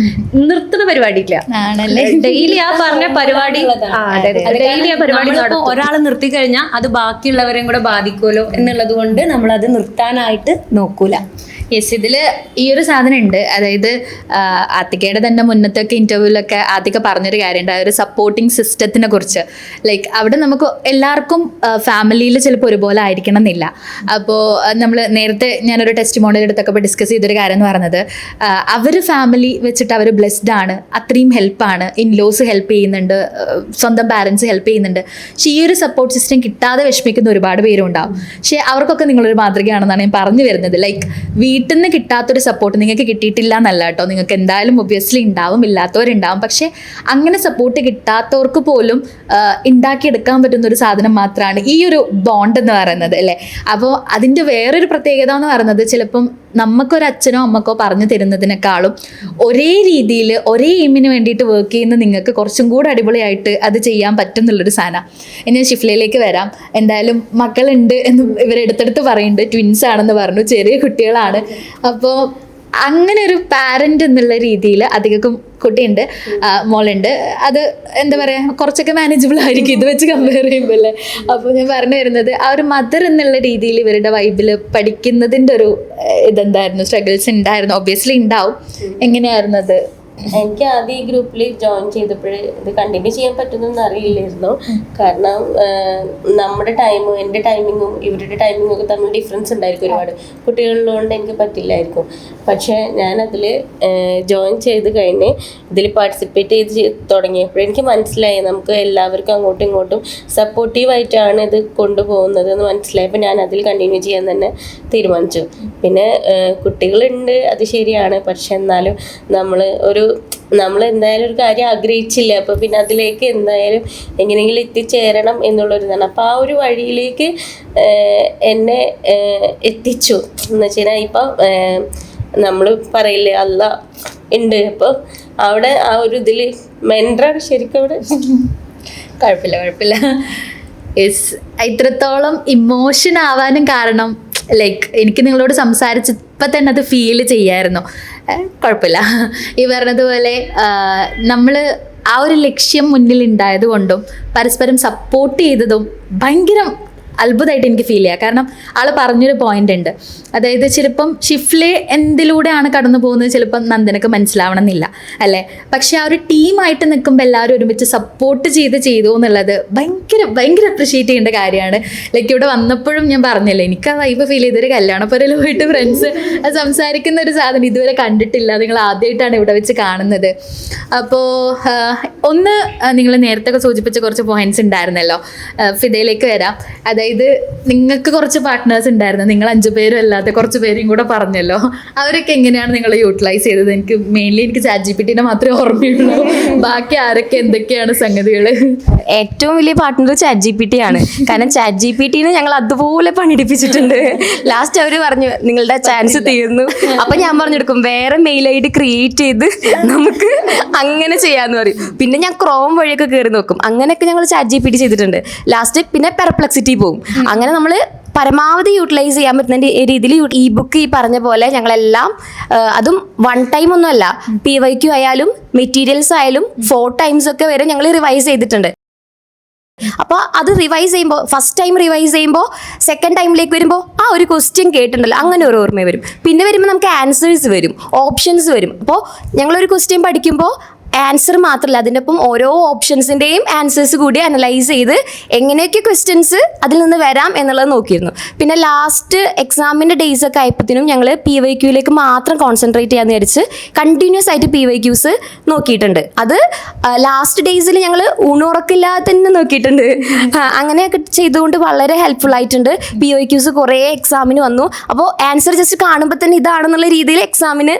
നിർത്തുന്ന പരിപാടിയില്ല, ഡെയിലി ആ പറഞ്ഞ പരിപാടി ഡെയിലി ആ പരിപാടി ഒരാൾ നിർത്തി കഴിഞ്ഞാൽ അത് ബാക്കിയുള്ളവരെയും കൂടെ ബാധിക്കുമല്ലോ എന്നുള്ളത് കൊണ്ട് നമ്മളത് നിർത്താനായിട്ട് നോക്കൂല. യെസ്, ഇതിൽ ഈ ഒരു സാധനം ഉണ്ട്. അതായത് ആത്തികയുടെ തന്നെ മുന്നത്തൊക്കെ ഇന്റർവ്യൂവിലൊക്കെ ആത്തിക പറഞ്ഞൊരു കാര്യമുണ്ട്, ആ ഒരു സപ്പോർട്ടിങ് സിസ്റ്റത്തിനെ കുറിച്ച്. ലൈക്ക് അവിടെ നമുക്ക് എല്ലാവർക്കും ഫാമിലിയിൽ ചിലപ്പോൾ ഒരുപോലെ ആയിരിക്കണം എന്നില്ല. അപ്പോൾ നമ്മൾ നേരത്തെ ഞാനൊരു ടെസ്റ്റ് മോഡൽ എടുത്തൊക്കെ ഡിസ്കസ് ചെയ്തൊരു കാര്യം എന്ന് പറയുന്നത്, അവർ ഫാമിലി വെച്ചിട്ട് അവർ ബ്ലെസ്ഡ് ആണ്, അത്രയും ഹെൽപ്പാണ്, ഇൻലോസ് ഹെൽപ്പ് ചെയ്യുന്നുണ്ട്, സ്വന്തം പാരൻസ് ഹെൽപ്പ് ചെയ്യുന്നുണ്ട്. പക്ഷേ ഈ ഒരു സപ്പോർട്ട് സിസ്റ്റം കിട്ടാതെ വിഷമിക്കുന്ന ഒരുപാട് പേരും ഉണ്ടാവും. പക്ഷേ അവർക്കൊക്കെ നിങ്ങളൊരു മാതൃകയാണെന്നാണ് ഞാൻ പറഞ്ഞു വരുന്നത്. ലൈക്ക് വീട്ടിൽ നിന്ന് കിട്ടാത്തൊരു സപ്പോർട്ട് നിങ്ങൾക്ക് കിട്ടിയിട്ടില്ല എന്നല്ല കേട്ടോ, നിങ്ങൾക്ക് എന്തായാലും ഒബ്വിയസ്ലി ഉണ്ടാവും, ഇല്ലാത്തവരുണ്ടാവും. പക്ഷെ അങ്ങനെ സപ്പോർട്ട് കിട്ടാത്തവർക്ക് പോലും ഉണ്ടാക്കിയെടുക്കാൻ പറ്റുന്ന ഒരു സാധനം മാത്രമാണ് ഈ ഒരു ബോണ്ട് എന്ന് പറയുന്നത്, അല്ലേ? അപ്പോൾ അതിൻ്റെ വേറൊരു പ്രത്യേകത എന്ന് പറയുന്നത്, ചിലപ്പം നമുക്കൊരു അച്ഛനോ അമ്മക്കോ പറഞ്ഞു തരുന്നതിനേക്കാളും ഒരേ രീതിയിൽ ഒരേ എയിമിന് വേണ്ടിയിട്ട് വർക്ക് ചെയ്യുന്ന നിങ്ങൾക്ക് കുറച്ചും കൂടെ അടിപൊളിയായിട്ട് അത് ചെയ്യാൻ പറ്റും എന്നുള്ളൊരു സാധനം. ഇനി ഷിഫ്ലയിലേക്ക് വരാം. എന്തായാലും മക്കളുണ്ട് എന്ന് ഇവരെടുത്തെടുത്ത് പറയുന്നുണ്ട്, ട്വിൻസ് ആണെന്ന് പറഞ്ഞു, ചെറിയ കുട്ടികളാണ്. അപ്പോൾ അങ്ങനെ ഒരു പാരന്റ് എന്നുള്ള രീതിയിൽ അധികം കുട്ടിയുണ്ട്, മോളുണ്ട്. അത് എന്താ പറയുക, കുറച്ചൊക്കെ മാനേജബിൾ ആയിരിക്കും ഇത് വെച്ച് കമ്പയർ ചെയ്യുമ്പോൾ അല്ലേ. അപ്പോൾ ഞാൻ പറഞ്ഞു വരുന്നത്, ആ ഒരു മദർ എന്നുള്ള രീതിയിൽ ഇവരുടെ വൈബിൽ പഠിക്കുന്നതിൻ്റെ ഒരു ഇതെന്തായിരുന്നു, സ്ട്രഗിൾസ് ഉണ്ടായിരുന്നു? ഒബ്വിയസ്ലി ഉണ്ടാവും. എങ്ങനെയായിരുന്നു അത്? എനിക്ക് ആദ്യം ഈ ഗ്രൂപ്പിൽ ജോയിൻ ചെയ്തപ്പോഴേ ഇത് കണ്ടിന്യൂ ചെയ്യാൻ പറ്റുന്നൊന്നും അറിയില്ലായിരുന്നു. കാരണം നമ്മുടെ ടൈമും എൻ്റെ ടൈമിങ്ങും ഇവരുടെ ടൈമിങ്ങും ഒക്കെ തമ്മിൽ ഡിഫറൻസ് ഉണ്ടായിരിക്കും ഒരുപാട്. കുട്ടികളുള്ളതുകൊണ്ട് എനിക്ക് പറ്റില്ലായിരിക്കും. പക്ഷേ ഞാനതിൽ ജോയിൻ ചെയ്ത് കഴിഞ്ഞ് ഇതിൽ പാർട്ടിസിപ്പേറ്റ് ചെയ്ത് തുടങ്ങിയപ്പോഴേ എനിക്ക് മനസ്സിലായി നമുക്ക് എല്ലാവർക്കും അങ്ങോട്ടും ഇങ്ങോട്ടും സപ്പോർട്ടീവായിട്ടാണ് ഇത് കൊണ്ടുപോകുന്നത് എന്ന് മനസ്സിലായപ്പോൾ ഞാൻ അതിൽ കണ്ടിന്യൂ ചെയ്യാൻ തന്നെ തീരുമാനിച്ചു. പിന്നെ കുട്ടികളുണ്ട്, അത് ശരിയാണ്. പക്ഷെ എന്നാലും നമ്മൾ എന്തായാലും ഒരു കാര്യം ആഗ്രഹിച്ചില്ല, അപ്പോൾ പിന്നെ അതിലേക്ക് എന്തായാലും എങ്ങനെയെങ്കിലും എത്തിച്ചേരണം എന്നുള്ളൊരിതാണ്. അപ്പോൾ ആ ഒരു വഴിയിലേക്ക് എന്നെ എത്തിച്ചു എന്ന് വെച്ച് കഴിഞ്ഞാൽ, ഇപ്പം നമ്മൾ പറയില്ലേ അല്ല ഉണ്ട്, അപ്പോൾ അവിടെ ആ ഒരു ഇതിൽ മെൻറ്ററാണ് ശരിക്കും അവിടെ. കുഴപ്പമില്ല. യെസ്, ഇത്രത്തോളം ഇമോഷൻ ആവാനും കാരണം ലൈക്ക് എനിക്ക് നിങ്ങളോട് സംസാരിച്ചപ്പോൾ തന്നെ അത് ഫീൽ ചെയ്യായിരുന്നു. കുഴപ്പമില്ല. ഈ പറഞ്ഞതുപോലെ നമ്മൾ ആ ഒരു ലക്ഷ്യം മുന്നിൽ ഉണ്ടായത് കൊണ്ടും പരസ്പരം സപ്പോർട്ട് ചെയ്തതും ഭയങ്കര അത്ഭുതമായിട്ട് എനിക്ക് ഫീൽ ചെയ്യുക. കാരണം ആൾ പറഞ്ഞൊരു പോയിന്റ് ഉണ്ട്, അതായത് ചിലപ്പം ഷിഫ്ലെ എന്തിലൂടെയാണ് കടന്നു പോകുന്നത് ചിലപ്പം നന്ദനക്ക് മനസ്സിലാവണം എന്നില്ല, അല്ലേ? പക്ഷെ ആ ഒരു ടീമായിട്ട് നിൽക്കുമ്പോൾ എല്ലാവരും ഒരുമിച്ച് സപ്പോർട്ട് ചെയ്തു എന്നുള്ളത് ഭയങ്കര അപ്രിഷ്യേറ്റ് ചെയ്യേണ്ട കാര്യമാണ്. ലൈക്ക് ഇവിടെ വന്നപ്പോഴും ഞാൻ പറഞ്ഞില്ലേ, എനിക്ക് ആ വൈബ് ഫീൽ ചെയ്തൊരു കല്യാണപ്പുരയിൽ പോയിട്ട് ഫ്രണ്ട്സ് സംസാരിക്കുന്ന ഒരു സാധനം ഇതുവരെ കണ്ടിട്ടില്ല, നിങ്ങൾ ആദ്യമായിട്ടാണ് ഇവിടെ വെച്ച് കാണുന്നത്. അപ്പോൾ ഒന്ന് നിങ്ങൾ നേരത്തെ സൂചിപ്പിച്ച കുറച്ച് പോയിന്റ്സ് ഉണ്ടായിരുന്നല്ലോ, ഫിദയിലേക്ക് വരാം. അതായത് നിങ്ങൾക്ക് കുറച്ച് പാർട്ട്നേഴ്സ് ഉണ്ടായിരുന്നു, നിങ്ങൾ 5 പേരും അല്ലാതെ കുറച്ച് പേരും കൂടെ പറഞ്ഞല്ലോ, അവരൊക്കെ എങ്ങനെയാണ് നിങ്ങൾ യൂട്ടിലൈസ് ചെയ്തത്? എനിക്ക് മെയിൻലി എനിക്ക് ChatGPT മാത്രമേ ഓർമ്മയുള്ളൂ, ബാക്കി ആരൊക്കെ എന്തൊക്കെയാണ് സംഗതികൾ? ഏറ്റവും വലിയ പാർട്ട്ണർ ChatGPT ആണ്. കാരണം ChatGPTനെ ഞങ്ങൾ അതുപോലെ പണിയെടുപ്പിച്ചിട്ടുണ്ട്. ലാസ്റ്റ് അവർ പറഞ്ഞു നിങ്ങളുടെ ചാൻസ് തീർന്നു. അപ്പൊ ഞാൻ പറഞ്ഞെടുക്കും വേറെ മെയിൽ ID ക്രിയേറ്റ് ചെയ്ത് നമുക്ക് അങ്ങനെ ചെയ്യാന്ന് പറയും. പിന്നെ ഞാൻ ക്രോം വഴിയൊക്കെ കയറി നോക്കും. അങ്ങനെയൊക്കെ ഞങ്ങൾ ChatGPT ചെയ്തിട്ടുണ്ട്. ലാസ്റ്റ് പിന്നെ പെർപ്ലക്സിറ്റി പോകും. അങ്ങനെ നമ്മൾ പരമാവധി യൂട്ടിലൈസ് ചെയ്യാൻ പറ്റുന്ന രീതിയിൽ ഇ ബുക്ക് ഈ പറഞ്ഞ പോലെ ഞങ്ങളെല്ലാം അതും 1 ടൈം ഒന്നുമല്ല, PYQ ആയാലും മെറ്റീരിയൽസ് ആയാലും 4 ടൈംസ് ഒക്കെ വരെ ഞങ്ങൾ റിവൈസ് ചെയ്തിട്ടുണ്ട്. അപ്പോൾ അത് റിവൈസ് ചെയ്യുമ്പോൾ ഫസ്റ്റ് ടൈം റിവൈസ് ചെയ്യുമ്പോൾ സെക്കൻഡ് ടൈമിലേക്ക് വരുമ്പോൾ ആ ഒരു ക്വസ്റ്റ്യൻ കേട്ടിട്ടുണ്ടല്ലോ, അങ്ങനെ ഒരു ഓർമ്മ വരും. പിന്നെ വരുമ്പോൾ നമുക്ക് ആൻസേഴ്സ് വരും, ഓപ്ഷൻസ് വരും. അപ്പോൾ ഞങ്ങളൊരു ക്വസ്റ്റ്യൻ പഠിക്കുമ്പോൾ ആൻസർ മാത്രമല്ല, അതിൻ്റെ ഒപ്പം ഓരോ ഓപ്ഷൻസിൻ്റെയും ആൻസേഴ്സ് കൂടി അനലൈസ് ചെയ്ത് എങ്ങനെയൊക്കെ ക്വസ്റ്റ്യൻസ് അതിൽ നിന്ന് വരാം എന്നുള്ളത് നോക്കിയിരുന്നു. പിന്നെ ലാസ്റ്റ് എക്സാമിൻ്റെ ഡേയ്സ് ഒക്കെ ആയപ്പോഴത്തേനും ഞങ്ങൾ PYQയിലേക്ക് മാത്രം കോൺസെൻട്രേറ്റ് ചെയ്യാമെന്ന് വിചാരിച്ച് കണ്ടിന്യൂസ് ആയിട്ട് PYQs നോക്കിയിട്ടുണ്ട്. അത് ലാസ്റ്റ് ഡേയ്സിൽ ഞങ്ങൾ ഊണുറക്കില്ലാതെ തന്നെ നോക്കിയിട്ടുണ്ട്. അങ്ങനെയൊക്കെ ചെയ്തുകൊണ്ട് വളരെ ഹെൽപ്ഫുൾ ആയിട്ടുണ്ട്. PYQs കുറേ എക്സാമിന് വന്നു. അപ്പോൾ ആൻസർ ജസ്റ്റ് കാണുമ്പോൾ തന്നെ ഇതാണെന്നുള്ള രീതിയിൽ എക്സാമിന്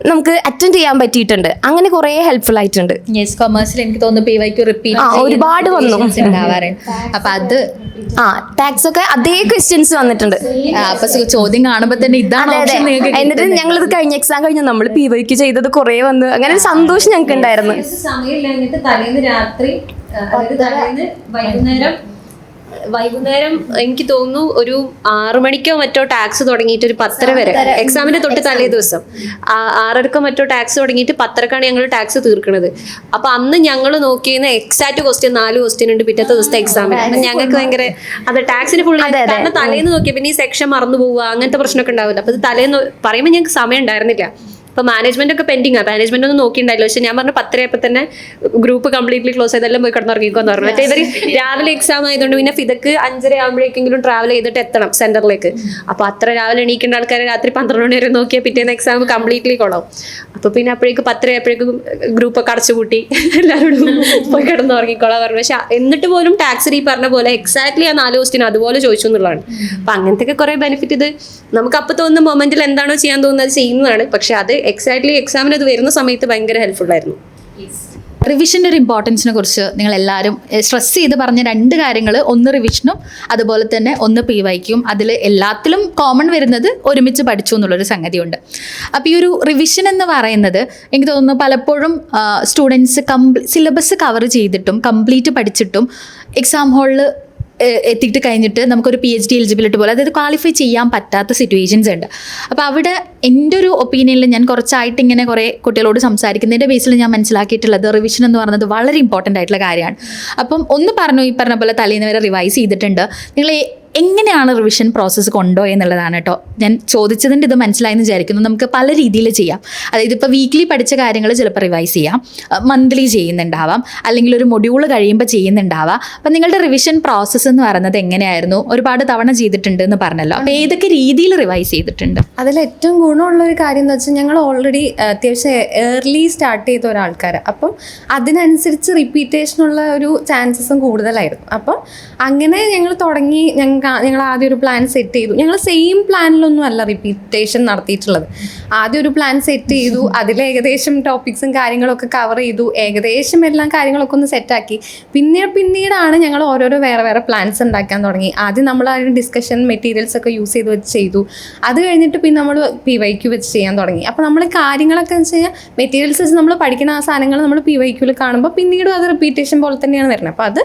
നമുക്ക് അറ്റൻഡ് ചെയ്യാൻ പറ്റിയിട്ടുണ്ട്. അങ്ങനെ കുറേ ഹെൽപ്ഫുൾ ആയിട്ടുണ്ട്. യെസ്, കൊമേഴ്സിൽ എനിക്ക് തോന്നുന്നു PYQ റിപ്പീറ്റ് ഒരുപാട് വന്നു. ഉണ്ടാവാറുണ്ട്. അപ്പൊ അത് ടാക്സ് ഒക്കെ അതേ ക്വസ്റ്റ്യൻസ് വന്നിട്ടുണ്ട്. അപ്പൊ ചോദ്യം കാണുമ്പോ തന്നെ ഇതാണ് option നിങ്ങൾക്ക് എന്നിട്ട് ഞങ്ങളിത് കഴിഞ്ഞ എക്സാം കഴിഞ്ഞ നമ്മൾ PYQ ചെയ്തത് കുറേ വന്നു. അങ്ങനെ ഒരു സന്തോഷം ഞങ്ങൾക്ക് ഉണ്ടായിരുന്നു. സമയമില്ലാഞ്ഞിട്ട് തലേന്ന് രാത്രി അതായത് തലേന്ന് വൈകുന്നേരം എനിക്ക് തോന്നുന്നു ഒരു 6 മണിക്കോ മറ്റോ ടാക്സ് തുടങ്ങിയിട്ട് ഒരു 10:30 വരെ, എക്സാമിന്റെ തൊട്ട് തലേ ദിവസം 6:30 മറ്റോ ടാക്സ് തുടങ്ങിയിട്ട് 10:30 ഞങ്ങൾ ടാക്സ് തീർക്കണത്. അപ്പൊ അന്ന് ഞങ്ങൾ നോക്കിയിരുന്ന എക്സാക്ട് ക്വസ്റ്റ്യൻ 4 ക്വസ്റ്റ്യൻ ഉണ്ട് പിറ്റത്തെ ദിവസത്തെ എക്സാമിന്. അപ്പൊ ഞങ്ങൾക്ക് ഭയങ്കര അത് ടാക്സിന് ഫുൾ കാരണം തലേന്ന് നോക്കിയ പിന്നെ ഈ സെക്ഷൻ മറന്നു പോവുക അങ്ങനത്തെ പ്രശ്നമൊക്കെ ഉണ്ടാവില്ല. അപ്പൊ ഇത് തലേന്ന് പറയുമ്പോൾ ഞങ്ങൾക്ക് സമയം ഉണ്ടായിരുന്നില്ല. അപ്പൊ മാനേജ്മെന്റ് ഒക്കെ പെൻഡിങ് ആണ്. മാനേജ്മെന്റ് ഒന്നും നോക്കിയിട്ടുണ്ടായില്ല. പക്ഷെ ഞാൻ പറഞ്ഞു 10:30 ആയപ്പോൾ തന്നെ ഗ്രൂപ്പ് കംപ്ലീറ്റ്ലി ക്ലോസ് ചെയ്തെല്ലാം പോയി കിടന്നുറങ്ങിക്കോന്ന് പറഞ്ഞു. മറ്റേ ഇവര് രാവിലെ എക്സാം ആയതുകൊണ്ട് പിന്നെ ഫിദക്ക് 5:30 ആകുമ്പോഴേക്കെങ്കിലും ട്രാവൽ ചെയ്തിട്ട് എത്തണം സെന്ററിലേക്ക്. അപ്പൊ അത്ര രാവിലെ എണീക്കേണ്ട ആൾക്കാർ രാത്രി 12 മണി വരെ നോക്കിയാൽ പിറ്റേന്ന് എക്സാം കംപ്ലീറ്റ്ലി കൊള്ളാവും. അപ്പൊ പിന്നെ അപ്പോഴേക്ക് 10:30 ആയപ്പോഴേക്കും ഗ്രൂപ്പൊക്കെ അടച്ചുപൂട്ടി എല്ലാവരോടും പോയി കിടന്നുറങ്ങിക്കോളാം പറഞ്ഞു. പക്ഷെ എന്നിട്ട് പോലും ടാക്സ് ഈ പറഞ്ഞ പോലെ എക്സാക്ട്ലി ആ 4 ക്വസ്റ്റ്യൻ അതുപോലെ ചോദിച്ചു എന്നുള്ളതാണ്. അപ്പൊ അങ്ങനത്തെ ഒക്കെ കുറെ ബെനിഫിറ്റ് ഇത് നമുക്ക് അപ്പൊ തോന്നുന്ന മൊമെന്റിൽ എന്താണോ ചെയ്യാൻ തോന്നുന്നത് ചെയ്യുന്നതാണ്. പക്ഷെ അത് എക്സാക്ട്ലി എക്സാമിന് അത് വരുന്ന സമയത്ത് ഭയങ്കര ഹെൽപ്ഫുൾ ആയിരുന്നു. റിവിഷൻ്റെ ഒരു ഇമ്പോർട്ടൻസിനെ കുറിച്ച് നിങ്ങൾ എല്ലാവരും സ്ട്രെസ് ചെയ്ത് പറഞ്ഞ 2 കാര്യങ്ങൾ, ഒന്ന് റിവിഷനും അതുപോലെ തന്നെ ഒന്ന് PYQയും. അതിൽ എല്ലാത്തിലും കോമൺ വരുന്നത് ഒരുമിച്ച് പഠിച്ചു എന്നുള്ളൊരു സംഗതിയുണ്ട്. അപ്പോൾ ഈ ഒരു റിവിഷൻ എന്ന് പറയുന്നത് എനിക്ക് തോന്നുന്നു പലപ്പോഴും സ്റ്റുഡൻസ് സിലബസ് കവർ ചെയ്തിട്ടും കംപ്ലീറ്റ് പഠിച്ചിട്ടും എക്സാം ഹാളിൽ എത്തിയിട്ട് കഴിഞ്ഞിട്ട് നമുക്കൊരു PhD എലിജിബിലിറ്റി പോലെ അതായത് ക്വാളിഫൈ ചെയ്യാൻ പറ്റാത്ത സിറ്റുവേഷൻസ് ഉണ്ട്. അപ്പോൾ അവിടെ എൻ്റെ ഒരു ഒപ്പീനിയനിൽ ഞാൻ കുറച്ചായിട്ട് ഇങ്ങനെ കുറേ കുട്ടികളോട് സംസാരിക്കുന്നതിൻ്റെ ബേസിൽ ഞാൻ മനസ്സിലാക്കിയിട്ടുള്ളത് റിവിഷൻ എന്ന് പറയുന്നത് വളരെ ഇമ്പോർട്ടൻ്റ് ആയിട്ടുള്ള കാര്യമാണ്. അപ്പം ഒന്ന് പറഞ്ഞു, ഈ പറഞ്ഞ പോലെ തലേന്ന് വരെ റിവൈസ് ചെയ്തിട്ടുണ്ട്. നിങ്ങൾ എങ്ങനെയാണ് റിവിഷൻ പ്രോസസ്സ് കൊണ്ടുപോയി എന്നുള്ളതാണ് കേട്ടോ ഞാൻ ചോദിച്ചതിൻ്റെ. ഇത് മനസ്സിലായെന്ന് വിചാരിക്കുന്നു. നമുക്ക് പല രീതിയിൽ ചെയ്യാം. അതായത് ഇപ്പോൾ വീക്ക്ലി പഠിച്ച കാര്യങ്ങൾ ചിലപ്പോൾ റിവൈസ് ചെയ്യാം, മന്ത്ലി ചെയ്യുന്നുണ്ടാവാം, അല്ലെങ്കിൽ ഒരു മൊഡ്യൂൾ കഴിയുമ്പോൾ ചെയ്യുന്നുണ്ടാവാം. അപ്പം നിങ്ങളുടെ റിവിഷൻ പ്രോസസ്സ് എന്ന് പറയുന്നത് എങ്ങനെയായിരുന്നു? ഒരുപാട് തവണ ചെയ്തിട്ടുണ്ട് എന്ന് പറഞ്ഞല്ലോ. അപ്പോൾ ഏതൊക്കെ രീതിയിൽ റിവൈസ് ചെയ്തിട്ടുണ്ട്? അതിൽ ഏറ്റവും ഗുണമുള്ള ഒരു കാര്യം എന്ന് വെച്ചാൽ ഞങ്ങൾ ഓൾറെഡി അത്യാവശ്യം ഏർലി സ്റ്റാർട്ട് ചെയ്ത ഒരാൾക്കാർ. അപ്പം അതിനനുസരിച്ച് റിപ്പീറ്റേഷനുള്ള ഒരു ചാൻസസും കൂടുതലായിരുന്നു. അപ്പം അങ്ങനെ ഞങ്ങൾ തുടങ്ങി. ഞങ്ങൾ ആദ്യം ഒരു പ്ലാൻ സെറ്റ് ചെയ്തു. ഞങ്ങൾ സെയിം പ്ലാനിലൊന്നും അല്ല റിപ്പീറ്റേഷൻ നടത്തിയിട്ടുള്ളത്. ആദ്യം ഒരു പ്ലാൻ സെറ്റ് ചെയ്തു, അതിൽ ഏകദേശം ടോപ്പിക്സും കാര്യങ്ങളൊക്കെ കവർ ചെയ്തു, ഏകദേശം എല്ലാം കാര്യങ്ങളൊക്കെ ഒന്ന് സെറ്റാക്കി. പിന്നീടാണ് ഞങ്ങൾ ഓരോരോ വേറെ പ്ലാൻസ് ഉണ്ടാക്കാൻ തുടങ്ങി. ആദ്യം നമ്മൾ അതിന് ഡിസ്കഷൻ മെറ്റീരിയൽസ് ഒക്കെ യൂസ് ചെയ്ത് വെച്ച് ചെയ്തു. അത് കഴിഞ്ഞിട്ട് പിന്നെ നമ്മൾ PYQ വെച്ച് ചെയ്യാൻ തുടങ്ങി. അപ്പോൾ നമ്മൾ കാര്യങ്ങളൊക്കെ എന്ന് വെച്ച് കഴിഞ്ഞാൽ മെറ്റീരിയൽസ് വെച്ച് നമ്മൾ പഠിക്കുന്ന ആ സാധനങ്ങൾ നമ്മൾ PYQയിൽ കാണുമ്പോൾ പിന്നീടും അത് റിപ്പീറ്റേഷൻ പോലെ തന്നെയാണ് വരുന്നത്. അപ്പോൾ അത്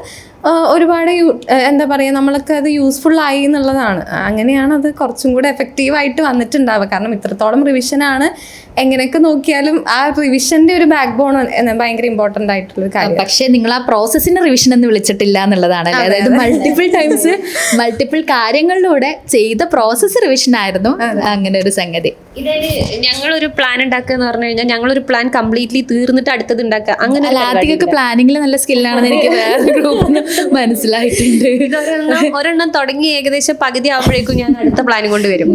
ഒരുപാട് എന്താ പറയുക നമ്മൾക്ക് അത് യൂസ്ഫുൾ ആയി എന്നുള്ളതാണ്. അങ്ങനെയാണ് അത് കുറച്ചും കൂടെ എഫക്റ്റീവായിട്ട് വന്നിട്ടുണ്ടാവുക. കാരണം ഇത്രത്തോളം റിവിഷനാണ് എങ്ങനെയൊക്കെ നോക്കിയാലും ആ റിവിഷൻ്റെ ഒരു ബാക്ക് ബോൺ ഭയങ്കര ഇമ്പോർട്ടൻ്റ് ആയിട്ടുള്ളൊരു കാര്യം. പക്ഷേ നിങ്ങൾ ആ പ്രോസസ്സിന് റിവിഷൻ എന്ന് വിളിച്ചിട്ടില്ല എന്നുള്ളതാണല്ലേ. അതായത് മൾട്ടിപ്പിൾ കാര്യങ്ങളിലൂടെ ചെയ്ത പ്രോസസ്സ് റിവിഷൻ ആയിരുന്നു അങ്ങനെ ഒരു സംഗതി. ഇതായത് ഞങ്ങളൊരു പ്ലാൻ ഉണ്ടാക്കുക എന്ന് പറഞ്ഞു കഴിഞ്ഞാൽ ഞങ്ങളൊരു പ്ലാൻ കംപ്ലീറ്റ്ലി തീർന്നിട്ട് അടുത്തത് ഉണ്ടാക്കുക. അങ്ങനെ ആദ്യമൊക്കെ പ്ലാനിങ്ങിൽ നല്ല സ്കില്ലാണെന്ന് എനിക്ക് വേറെ ഗ്രൂപ്പിൽ മനസ്സിലായിട്ടുണ്ട്. ഒരെണ്ണം തുടങ്ങി ഏകദേശം പകുതി ആകുമ്പോഴേക്കും ഞാൻ അടുത്ത പ്ലാനും കൊണ്ട് വരും.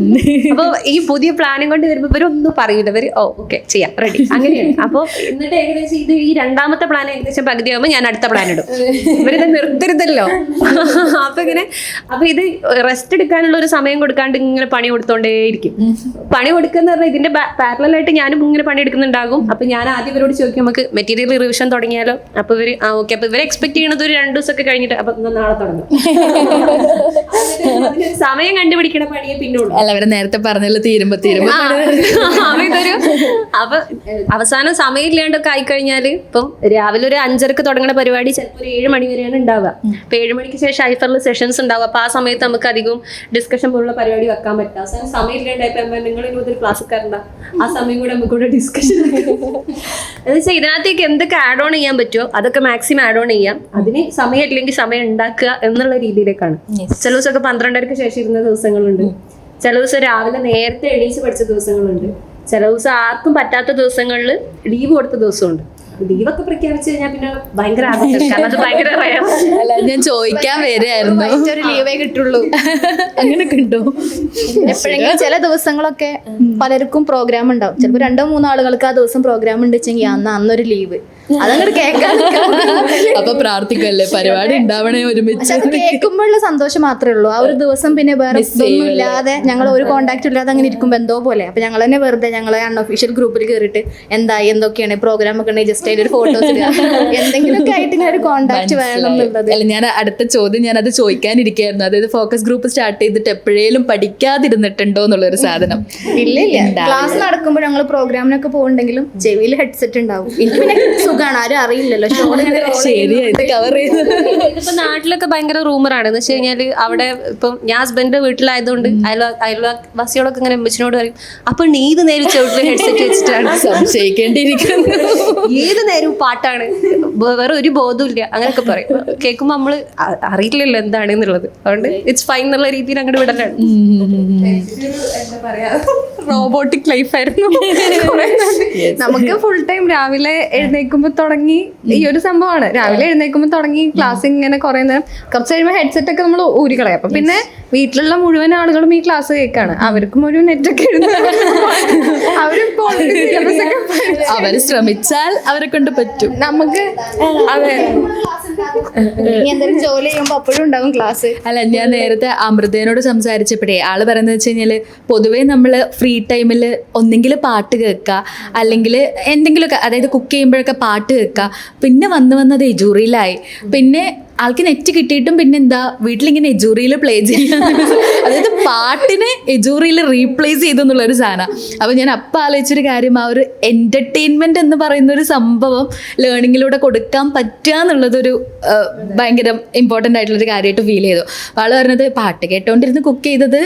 അപ്പോൾ ഈ പുതിയ പ്ലാനും കൊണ്ട് വരുമ്പോൾ ഇവരൊന്നും പറയൂല. ഇവർ ഓക്കെ ചെയ്യാം റെഡി അങ്ങനെയാണ്. അപ്പോൾ എന്നിട്ട് ഏകദേശം ഇത് ഈ 2ാമത്തെ പ്ലാൻ ഏകദേശം പകുതി ആകുമ്പോൾ ഞാൻ അടുത്ത പ്ലാൻ ഇടും. ഇവരിത് നിർത്തരുതല്ലോ. അപ്പൊ ഇത് റെസ്റ്റ് എടുക്കാനുള്ള ഒരു സമയം കൊടുക്കാണ്ട് ഇങ്ങനെ പണി കൊടുത്തോണ്ടേയിരിക്കും. പണി കൊടുക്കുന്ന പറഞ്ഞാൽ ഇതിന്റെ പാരലായിട്ട് ഞാനും ഇങ്ങനെ പണി എടുക്കുന്നുണ്ടാകും. അപ്പൊ ഞാൻ ആദ്യം ഇവരോട് ചോദിക്കും നമുക്ക് മെറ്റീരിയൽ റിവിഷൻ തുടങ്ങിയാലോ? അപ്പൊ ഇവര് ഓക്കെ. അപ്പൊ ഇവർ എക്സ്പെക്ട് ചെയ്യണത് ഒരു 2 ദിവസമൊക്കെ കഴിഞ്ഞിട്ട് അപ്പൊ നാളെ തുടങ്ങും. സമയം കണ്ടുപിടിക്കണ പണിയെ പിന്നോട്ട് അല്ല, അവര് നേരത്തെ പറഞ്ഞല്ലോ തീരുമ്പോ അപ്പൊ അവസാനം സമയമില്ലാണ്ടൊക്കെ ആയിക്കഴിഞ്ഞാല് ഇപ്പം രാവിലെ ഒരു 5:30 തുടങ്ങുന്ന പരിപാടി ചിലപ്പോൾ ഒരു 7 മണി വരെയാണ് ഉണ്ടാവുക. അപ്പൊ 7 മണിക്ക് ശേഷം ഐഫറിൽ സെഷൻസ് ഉണ്ടാവുക. അപ്പൊ ആ സമയത്ത് നമുക്ക് അധികം ഡിസ്കഷൻ പോലുള്ള പരിപാടി വെക്കാൻ പറ്റില്ല. അവസാനം സമയമില്ലാണ്ടായപ്പോ നിങ്ങൾ ഇനി ക്ലാസ്സുകാരുണ്ടാ ആ സമയം കൂടെ നമുക്ക് കൂടെ ഡിസ്കഷൻ എന്ന് വെച്ചാൽ ഇതിനകത്തേക്ക് എന്തൊക്കെ ആഡ് ഓൺ ചെയ്യാൻ പറ്റുമോ അതൊക്കെ മാക്സിമം ആഡ് ഓൺ ചെയ്യാം. അതിന് സമയമില്ലെങ്കിൽ സമയം ഉണ്ടാക്കുക എന്നുള്ള രീതിയിലേക്കാണ്. ചില ദിവസമൊക്കെ 12:30 ശേഷം ഇരുന്ന ദിവസങ്ങളുണ്ട്. ചില ദിവസം രാവിലെ നേരത്തെ എണീച്ച് പഠിച്ച ദിവസങ്ങളുണ്ട്. ചില ദിവസം ആർക്കും പറ്റാത്ത ദിവസങ്ങളിൽ ലീവ് കൊടുത്ത ദിവസമുണ്ട്. ലീവൊക്കെ പ്രഖ്യാപിച്ചു കഴിഞ്ഞാൽ പിന്നെ ഭയങ്കര കാരണം അത് ഭയങ്കര അല്ല ഞാൻ ചോദിക്കാൻ വരായിരുന്നു. ഒരു ലീവേ കിട്ടുള്ളൂ. അങ്ങനെ കിട്ടും എപ്പോഴെങ്കിലും ചില ദിവസങ്ങളൊക്കെ പലർക്കും പ്രോഗ്രാം ഉണ്ടാവും. ചിലപ്പോൾ 2-3 ആളുകൾക്ക് ആ ദിവസം പ്രോഗ്രാം ഉണ്ട് വെച്ചെങ്കിൽ അന്നൊരു ലീവ്. അതങ്ങോട്ട് കേൾക്കാൻ അപ്പൊ പ്രാർത്ഥിക്കല്ലേ പരിപാടി ഉണ്ടാവണേ പക്ഷെ ഒരുമിച്ച്. അത് കേൾക്കുമ്പോഴുള്ള സന്തോഷം മാത്രമേ ഉള്ളൂ. ആ ഒരു ദിവസം പിന്നെ വേറെ ഒന്നും ഇല്ലാതെ ഞങ്ങൾ ഒരു കോൺടാക്ട് ഇല്ലാതെ അങ്ങനെ ഇരിക്കുമ്പോൾ എന്തോ പോലെ. അപ്പൊ ഞങ്ങൾ തന്നെ വെറുതെ ഞങ്ങളെ അൺഒഫീഷ്യൽ ഗ്രൂപ്പിൽ കയറിയിട്ട് എന്തായി എന്തൊക്കെയാണ് പ്രോഗ്രാം ഒക്കെ ഉണ്ടെങ്കിൽ ജസ്റ്റ് അതിന്റെ ഒരു ഫോട്ടോസ് ഇടുക, എന്തെങ്കിലുമൊക്കെ ആയിട്ട് ഇങ്ങനെ ഒരു കോൺടാക്ട് വേണം എന്നുള്ളത്. അല്ല, ഞാൻ അടുത്ത ചോദ്യം ഞാൻ അത് ചോദിക്കാനിരിക്കായിരുന്നു. അതായത് ഫോക്കസ് ഗ്രൂപ്പ് സ്റ്റാർട്ട് ചെയ്തിട്ട് എപ്പോഴേലും പഠിക്കാതിരുന്നിട്ടുണ്ടോ എന്നുള്ളൊരു സാധനം. ഇല്ല ക്ലാസ് നടക്കുമ്പോൾ ഞങ്ങൾ പ്രോഗ്രാമിനൊക്കെ പോകുന്നുണ്ടെങ്കിലും ചെവിയിൽ ഹെഡ്സെറ്റ് ഉണ്ടാവും. എനിക്ക് പിന്നെ സുഖമാണ്, ആരും അറിയില്ലല്ലോ. ശരിയായിട്ട് കവർ ചെയ്ത് ഇതിപ്പോ നാട്ടിലൊക്കെ ഭയങ്കര റൂമറാണ് എന്ന് വെച്ച് കഴിഞ്ഞാല് അവിടെ ഇപ്പം ഞാൻ ഹസ്ബൻഡിന്റെ വീട്ടിലായതുകൊണ്ട് അയൽവാസികളൊക്കെ ഇങ്ങനെ അമ്മച്ചിനോട് പറയും, അപ്പൊ നീ ഇത് നേരം ചവിട്ടിൽ ഹെഡ്സെറ്റ് വെച്ചിട്ടാണ് സംശയിക്കേണ്ടിയിരിക്കുന്നു. ഏത് നേരവും പാട്ടാണ്, വേറെ ഒരു ബോധമില്ല അങ്ങനെയൊക്കെ പറയും. കേൾക്കുമ്പോ നമ്മള് അറിയില്ലല്ലോ എന്താണ് എന്നുള്ളത്, അതുകൊണ്ട് ഇറ്റ്സ് ഫൈൻ എന്നുള്ള രീതിയിൽ അങ്ങോട്ട് വിടലാണ്. എന്താ പറയാ, റോബോട്ടിക് ലൈഫ് ആയിരുന്നു. നമുക്ക് ഫുൾ ടൈം രാവിലെ എഴുന്നേൽക്കുമ്പോൾ തുടങ്ങി ഈ ഒരു സംഭവമാണ്. രാവിലെ എഴുന്നേൽക്കുമ്പോൾ തുടങ്ങി ക്ലാസ് ഇങ്ങനെ കുറെ നേരം, കുറച്ച് കഴിയുമ്പോൾ ഹെഡ്സെറ്റ് ഒക്കെ നമ്മൾ ഊരിക്കളയാം. അപ്പൊ പിന്നെ വീട്ടിലുള്ള മുഴുവൻ ആളുകളും ഈ ക്ലാസ് കേൾക്കാണ്. അവർക്കും ഒരു നെറ്റൊക്കെ അവര് ശ്രമിച്ചാൽ അവരെ കൊണ്ട് പറ്റും. നമുക്ക് അതെ എന്തെങ്കിലും ജോലി ചെയ്യുമ്പോൾ അപ്പോഴും ഉണ്ടാവും ക്ലാസ്. അല്ല, ഞാൻ നേരത്തെ അമൃതേനോട് സംസാരിച്ചപ്പോഴേ ആള് പറയുന്നത് വെച്ച് കഴിഞ്ഞാൽ പൊതുവേ നമ്മൾ ഫ്രീ ടൈമിൽ ഒന്നെങ്കിൽ പാട്ട് കേൾക്കുക, അല്ലെങ്കിൽ എന്തെങ്കിലുമൊക്കെ, അതായത് കുക്ക് ചെയ്യുമ്പോഴൊക്കെ പാട്ട് കേൾക്കുക. പിന്നെ വന്നത് എജൂറിയിലായി. പിന്നെ ആൾക്ക് നെറ്റ് കിട്ടിയിട്ടും പിന്നെന്താ വീട്ടിലിങ്ങനെ എജൂറിയിൽ പ്ലേ ചെയ്യുക. അതായത് പാട്ടിനെ എജൂറിയിൽ റീപ്ലേസ് ചെയ്തു എന്നുള്ളൊരു സാധനം. അപ്പോൾ ഞാൻ അപ്പം ആലോചിച്ചൊരു കാര്യം, ആ ഒരു എൻ്റർടൈൻമെൻറ്റ് എന്ന് പറയുന്ന ഒരു സംഭവം ലേണിങ്ങിലൂടെ കൊടുക്കാൻ പറ്റുക എന്നുള്ളതൊരു ഭയങ്കര ഇമ്പോർട്ടൻ്റ് ആയിട്ടുള്ളൊരു കാര്യമായിട്ട് ഫീൽ ചെയ്തു. ആൾ പറഞ്ഞത് പാട്ട് കേട്ടോണ്ടിരുന്ന് കുക്ക് ചെയ്തത്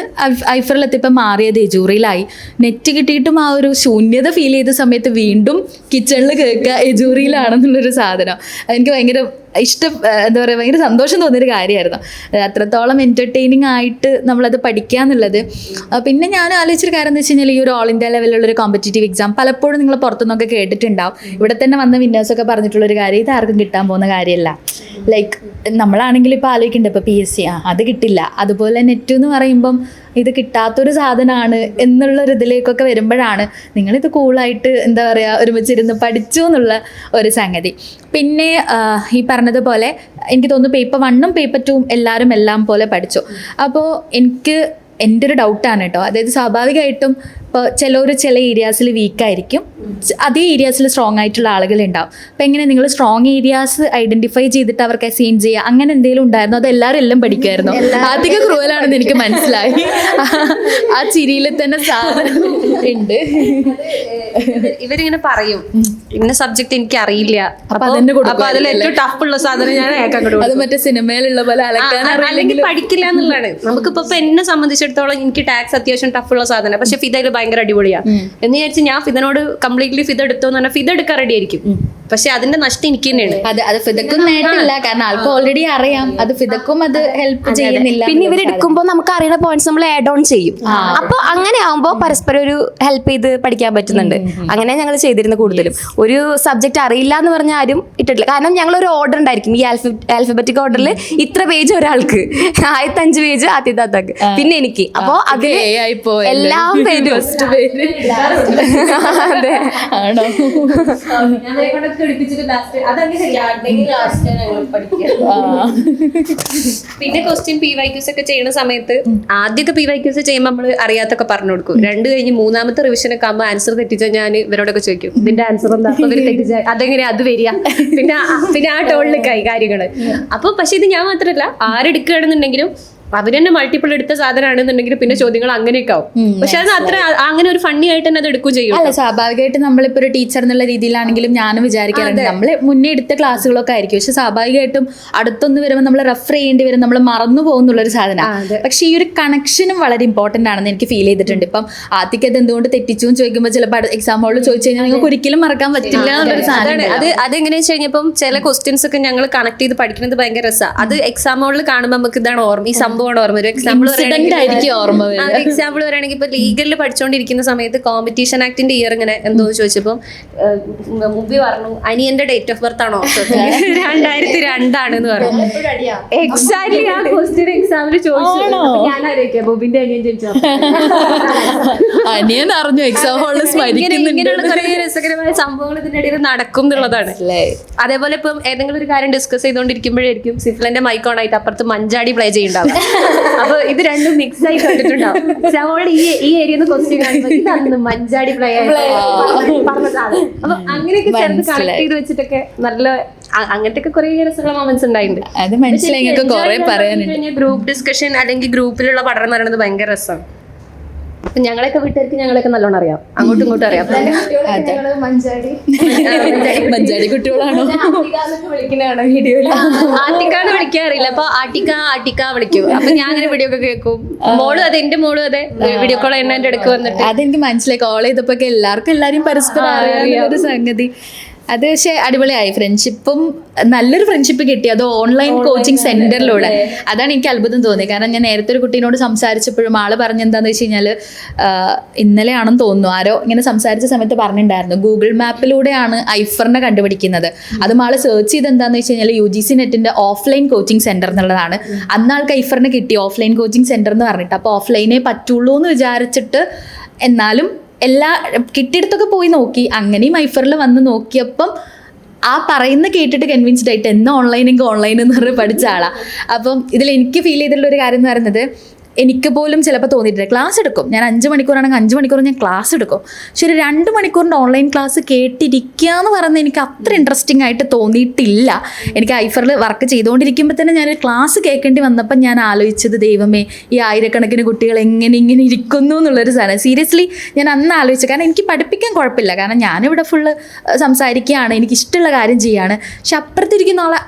ഐഫറിലെത്തിയപ്പോൾ മാറിയത് എജൂറിയിലായി. നെറ്റ് കിട്ടിയിട്ടും ആ ഒരു ശൂന്യത ഫീൽ ചെയ്ത സമയത്ത് വീണ്ടും കിച്ചണിൽ കേൾക്കുക എജൂറിയിലാണെന്നുള്ളൊരു സാധനം. എനിക്ക് ഭയങ്കര എന്താ പറയുക, ഭയങ്കര സന്തോഷം തോന്നിയൊരു കാര്യമായിരുന്നു. അത്രത്തോളം എൻ്റർടൈനിങ് ആയിട്ട് നമ്മളത് പഠിക്കുക എന്നുള്ളത്. പിന്നെ ഞാൻ ആലോചിച്ചൊരു കാര്യം എന്ന് വെച്ച് കഴിഞ്ഞാൽ, ഈ ഒരു ഓൾ ഇന്ത്യ ലെവലിലുള്ളൊരു കോമ്പറ്റേറ്റീവ് എക്സാം പലപ്പോഴും നിങ്ങൾ പുറത്തുനിന്നൊക്കെ കേട്ടിട്ടുണ്ടാവും. ഇവിടെ തന്നെ വന്ന വിന്നേഴ്സൊക്കെ പറഞ്ഞിട്ടുള്ളൊരു കാര്യം, ഇത് ആർക്കും കിട്ടാൻ പോകുന്ന കാര്യമല്ല. ലൈക്ക് നമ്മളാണെങ്കിൽ ഇപ്പോൾ ആലോചിക്കുന്നുണ്ട്, ഇപ്പോൾ PSC അത് കിട്ടില്ല, അതുപോലെ നെറ്റ് എന്ന് പറയുമ്പം ഇത് കിട്ടാത്തൊരു സാധനമാണ് എന്നുള്ളൊരിതിലേക്കൊക്കെ വരുമ്പോഴാണ് നിങ്ങളിത് കൂളായിട്ട് എന്താ പറയുക ഒരുമിച്ചിരുന്ന് പഠിച്ചു എന്നുള്ള ഒരു സംഗതി. പിന്നെ ഈ പറഞ്ഞതുപോലെ എനിക്ക് തോന്നുന്നു പേപ്പർ 1ഉം പേപ്പർ 2ഉം എല്ലാവരും എല്ലാം പോലെ പഠിച്ചു. അപ്പോൾ എൻ്റെ ഒരു ഡൗട്ടാണ് കേട്ടോ. അതായത് സ്വാഭാവികമായിട്ടും ഇപ്പോൾ ചില ഏരിയാസിൽ വീക്കായിരിക്കും, അതേ ഏരിയാസിൽ സ്ട്രോങ് ആയിട്ടുള്ള ആളുകളുണ്ടാവും. അപ്പോൾ എങ്ങനെ നിങ്ങൾ സ്ട്രോങ് ഏരിയാസ് ഐഡൻറ്റിഫൈ ചെയ്തിട്ട് അവർക്ക് അസൈൻ ചെയ്യുക, അങ്ങനെ എന്തെങ്കിലും ഉണ്ടായിരുന്നു? അത് എല്ലാവരും എല്ലാം പഠിക്കുമായിരുന്നു? അധികം ക്രൂവലാണെന്ന് എനിക്ക് മനസ്സിലായി. ആ ചിരിയിൽ തന്നെ സാധനം ഉണ്ട്. ഇവരിങ്ങനെ പറയും ഇന്ന സബ്ജക്ട് എനിക്ക് അറിയില്ല, അപ്പൊ അതിന്റെ കൂടെ അപ്പൊ അതിൽ ഏറ്റവും ടഫ് ഉള്ള സാധനം ഞാൻ അത് മറ്റേ സിനിമയിലുള്ള പോലെ അലക്കാൻ അല്ലെങ്കിൽ പഠിക്കില്ല എന്നുള്ളതാണ്. നമുക്കിപ്പോ എന്നെ സംബന്ധിച്ചിടത്തോളം എനിക്ക് ടാക്സ് അത്യാവശ്യം ടഫുള്ള സാധനം, പക്ഷെ ഫിദയിൽ ഭയങ്കര അടിപൊളിയാണ് എന്ന് വിചാരിച്ച് ഞാൻ ഫിദനോട് കംപ്ലീറ്റ്ലി ഫിദ എടുത്തോന്ന് പറഞ്ഞാൽ ഫിദ എടുക്കാൻ റെഡി ആയിരിക്കും. പക്ഷെ അതിന്റെ നഷ്ടം എനിക്ക് തന്നെയാണ്. അത് ഫിദക്കും നേട്ടില്ല, കാരണം ആൾക്ക് ഓൾറെഡി അറിയാം. അത് ഫിദക്കും അത് ഹെൽപ്പ് ചെയ്യുന്നില്ല. പിന്നെ ഇവരെടുക്കുമ്പോൾ നമുക്ക് അറിയുന്ന പോയിന്റ്സ് നമ്മൾ ആഡ് ഓൺ ചെയ്യും. അപ്പൊ അങ്ങനെ ആകുമ്പോൾ പരസ്പരം ഒരു ഹെൽപ്പ് ചെയ്ത് പഠിക്കാൻ പറ്റുന്നുണ്ട്. അങ്ങനെ ഞങ്ങൾ ചെയ്തിരുന്നു. കൂടുതലും ഒരു സബ്ജക്ട് അറിയില്ല എന്ന് പറഞ്ഞാൽ ആരും ഇട്ടിട്ടില്ല. കാരണം ഞങ്ങൾ ഒരു ഓർഡർ ഉണ്ടായിരിക്കും, ഈ ആൽഫബറ്റിക് ഓർഡറിൽ ഇത്ര പേജ് ഒരാൾക്ക്, 5 പേജ് ആദ്യത്താക്ക്, പിന്നെ എനിക്ക്. അപ്പോ അത് എല്ലാം പേരും അതെ ആണോ? പിന്നെ ക്വസ്റ്റ്യൻ PYQs ഒക്കെ ചെയ്യുന്ന സമയത്ത് ആദ്യമൊക്കെ PYQs ചെയ്യുമ്പോൾ നമ്മൾ അറിയാത്തൊക്കെ പറഞ്ഞു കൊടുക്കും. 2 കഴിഞ്ഞ് 3ാമത്തെ റിവിഷൻ ഒക്കെ ആകുമ്പോൾ ആൻസർ തെറ്റിച്ചാൽ ഞാൻ ഇവരോടൊക്കെ ചോദിക്കും, ഇതിന്റെ ആൻസർ എന്താ, ഇവർ തെറ്റിച്ച അതെങ്ങനെയാ അത് വരിക, പിന്നെ ആ ടോളിലേക്കായി കാര്യങ്ങള്. അപ്പൊ പക്ഷെ ഇത് ഞാൻ മാത്രമല്ല, ആരെടുക്കുകയാണെന്നുണ്ടെങ്കിലും അവർ തന്നെ മൾട്ടിപ്പിൾ എടുത്ത സാധനമാണെന്നുണ്ടെങ്കിൽ പിന്നെ ചോദ്യങ്ങൾ അങ്ങനെയൊക്കെ ആവും. പക്ഷെ അത് അത്ര അങ്ങനെ ഒരു ഫണ്ണി ആയിട്ട് തന്നെ അത് എടുക്കുകയും ചെയ്യും. അല്ല, സ്വാഭാവികമായിട്ട് നമ്മളിപ്പോ ഒരു ടീച്ചർ എന്നുള്ള രീതിയിലാണെങ്കിലും ഞാനും വിചാരിക്കാറുണ്ട് നമ്മൾ മുന്നേ എടുത്ത ക്ലാസ്സുകളൊക്കെ ആയിരിക്കും. പക്ഷെ സ്വാഭാവികമായിട്ടും അടുത്തൊന്ന് വരുമ്പോൾ നമ്മൾ റെഫർ ചെയ്യേണ്ടി വരും, നമ്മൾ മറന്നു പോകുന്നുള്ളൊരു സാധനമാണ്. പക്ഷെ ഈ ഒരു കണക്ഷനും വളരെ ഇമ്പോർട്ടന്റ് ആണെന്ന് എനിക്ക് ഫീൽ ചെയ്തിട്ടുണ്ട്. ഇപ്പം ആദ്യമൊക്കെ അത് എന്തുകൊണ്ട് തെറ്റിച്ചു എന്ന് ചോദിക്കുമ്പോൾ ചിലപ്പോൾ എക്സാം ഹോളിൽ ചോദിച്ചു കഴിഞ്ഞാൽ നിങ്ങൾക്ക് ഒരിക്കലും മറക്കാൻ പറ്റില്ല എന്നുള്ളൊരു സാധനം. അതെങ്ങനെയാ വെച്ച് കഴിഞ്ഞപ്പം ചില ക്വസ്റ്റ്യൻസ് ഒക്കെ ഞങ്ങൾ കണക്ട് ചെയ്ത് പഠിക്കുന്നത് ഭയങ്കര രസമാണ്. അത് എക്സാം ഹോളിൽ കാണുമ്പോൾ നമുക്ക് ഇതാണ് ഓർമ്മ, ഈ സംഭവം സംഭവമാണ് ഓർമ്മ ഒരു Incident ആയിരിക്കും ഓർമ്മ വരുന്നത്. എക്സാമ്പിൾ പറയുകയാണെങ്കിൽ ഇപ്പൊ ലീഗലിൽ പഠിച്ചുകൊണ്ടിരിക്കുന്ന സമയത്ത് കോമ്പറ്റീഷൻ ആക്ടിന്റെ ഇയർ ഇങ്ങനെ എന്തോ ചോദിച്ചപ്പോൾ മുമ്പി പറഞ്ഞു അനിയന്റെ ഡേറ്റ് ഓഫ് ബർത്ത് ആണോ 2002 ആണെന്ന് പറഞ്ഞു. എക്സാക്ട്ലി ആ ക്വസ്റ്റ്യൻ എക്സാമിൽ ചോദിച്ചു. ഞാൻ ആലോചിക്കാം ബോബിന്റെ അനിയൻ ചോദിച്ചു അനിയൻ അറിഞ്ഞു എക്സാം ഹാളിൽ ഇങ്ങനെയുള്ള കുറെ രസകരമായ സംഭവങ്ങൾ ഇതിന്റെ ഇടയിൽ നടക്കും എന്നുള്ളതാണ്. അതേപോലെ ഇപ്പം ഏതെങ്കിലും ഒരു കാര്യം ഡിസ്കസ് ചെയ്തുകൊണ്ടിരിക്കുമ്പോഴായിരിക്കും സിഫ്ലന്റെ മൈക്ക് ഓൺ ആയിട്ട് അപ്പുറത്ത് മഞ്ചാടി പ്ലേ ചെയ്യുന്നുണ്ടാവും. അപ്പൊ ഇത് രണ്ടും മിക്സ് ആയി കണ്ടിട്ടുണ്ടാവും. അവളുടെ ഈ ഏരിയന്ന് ക്വസ്റ്റ്യൻ കാണുമ്പോൾ ഇതന്ന് മഞ്ചാടി പ്ലേ പറഞ്ഞതാണ്. അപ്പൊ അങ്ങനെയൊക്കെ ചേർത്ത് കണക്ട് ചെയ്ത് വെച്ചിട്ടൊക്കെ നല്ല അങ്ങനത്തെ കുറെ രസമുള്ള മൊമെന്റ്സ് ഉണ്ടായിട്ടുണ്ട്. അത് മനസ്സിലായി. ഗ്രൂപ്പ് ഡിസ്കഷൻ അല്ലെങ്കിൽ ഗ്രൂപ്പിലുള്ള പഠനം എന്ന് പറയുന്നത് ഭയങ്കര രസമാണ്. ഞങ്ങളൊക്കെ വീട്ടുകാർക്ക് ഞങ്ങളൊക്കെ നല്ലോണം അറിയാം, അങ്ങോട്ടും ഇങ്ങോട്ടും അറിയാം. മഞ്ചാടി കുട്ടികളാണോ വിളിക്കുന്നതാണോ വീഡിയോയിൽ? ആട്ടിക്കാന്ന് വിളിക്കാറില്ല. അപ്പൊ ആട്ടിക്ക വിളിക്കും. അപ്പൊ ഞാൻ അങ്ങനെ വീഡിയോ ഒക്കെ കേൾക്കും. മോളും അതെ, എന്റെ മോളും അതെ, വീഡിയോ കോൾ എന്നെ അടുക്ക് വന്നിട്ട്. അതെനിക്ക് മനസ്സിലായി. കോൾ ചെയ്തപ്പോ എല്ലാവരും പരസ്പരം അറിയാവുന്ന ഒരു സംഗതി. അത് പക്ഷേ അടിപൊളിയായി. ഫ്രണ്ട്ഷിപ്പും നല്ലൊരു ഫ്രണ്ട്ഷിപ്പ് കിട്ടി, അത് ഓൺലൈൻ കോച്ചിങ് സെന്ററിലൂടെ. അതാണ് എനിക്ക് അത്ഭുതം തോന്നിയത്. കാരണം ഞാൻ നേരത്തെ ഒരു കുട്ടീനോട് സംസാരിച്ചപ്പോഴും ആള് പറഞ്ഞെന്താന്ന് വെച്ച് കഴിഞ്ഞാൽ, ഇന്നലെ ആണെന്ന് തോന്നുന്നു ആരോ ഇങ്ങനെ സംസാരിച്ച സമയത്ത് പറഞ്ഞിട്ടുണ്ടായിരുന്നു, ഗൂഗിൾ മാപ്പിലൂടെയാണ് ഐഫറിനെ കണ്ടുപിടിക്കുന്നത്. അതും ആള് സെർച്ച് ചെയ്ത് എന്താണെന്ന് വെച്ച് കഴിഞ്ഞാൽ UGC നെറ്റിന്റെ ഓഫ്ലൈൻ കോച്ചിങ് സെന്റർ എന്നുള്ളതാണ്. അന്ന് ആൾക്ക് ഐഫറിനെ കിട്ടി, ഓഫ്ലൈൻ കോച്ചിങ് സെന്റർ എന്ന് പറഞ്ഞിട്ട്. അപ്പോൾ ഓഫ്ലൈനേ പറ്റുള്ളൂ എന്ന് വിചാരിച്ചിട്ട് എന്നാലും എല്ലാ കിട്ടിയിടത്തൊക്കെ പോയി നോക്കി. അങ്ങനെയും ഐഫറിൽ വന്ന് നോക്കിയപ്പം ആ പറയുന്ന കേട്ടിട്ട് കൺവിൻസ്ഡ് ആയിട്ട് എന്നാ ഓൺലൈൻ എന്ന് പറഞ്ഞ് പഠിച്ച ആളാണ്. അപ്പം ഇതിൽ എനിക്ക് ഫീൽ ചെയ്തിട്ടുള്ള ഒരു കാര്യം എന്ന് പറയുന്നത്, എനിക്ക് പോലും ചിലപ്പോൾ തോന്നിയിട്ടില്ല. ക്ലാസ് എടുക്കും ഞാൻ 5 മണിക്കൂറാണെങ്കിൽ 5 മണിക്കൂർ ഞാൻ ക്ലാസ് എടുക്കും. പക്ഷെ ഒരു 2 മണിക്കൂറിൻ്റെ ഓൺലൈൻ ക്ലാസ് കേട്ടിരിക്കുക എന്ന് പറയുന്നത് എനിക്ക് അത്ര ഇൻട്രസ്റ്റിംഗ് ആയിട്ട് തോന്നിയിട്ടില്ല. എനിക്ക് ഐഫറിൽ വർക്ക് ചെയ്തുകൊണ്ടിരിക്കുമ്പോൾ തന്നെ ഞാനൊരു ക്ലാസ് കേൾക്കേണ്ടി വന്നപ്പോൾ ഞാൻ ആലോചിച്ചത്, ദൈവമേ ഈ ആയിരക്കണക്കിന് കുട്ടികൾ എങ്ങനെ ഇങ്ങനെ ഇരിക്കുന്നു എന്നുള്ളൊരു സാധനം സീരിയസ്ലി ഞാൻ അന്ന് ആലോചിച്ചു. കാരണം എനിക്ക് പഠിപ്പിക്കാൻ കുഴപ്പമില്ല, കാരണം ഞാനിവിടെ ഫുള്ള് സംസാരിക്കുകയാണ്, എനിക്കിഷ്ടമുള്ള കാര്യം ചെയ്യുകയാണ്. പക്ഷെ അപ്പുറത്തിരിക്കുന്ന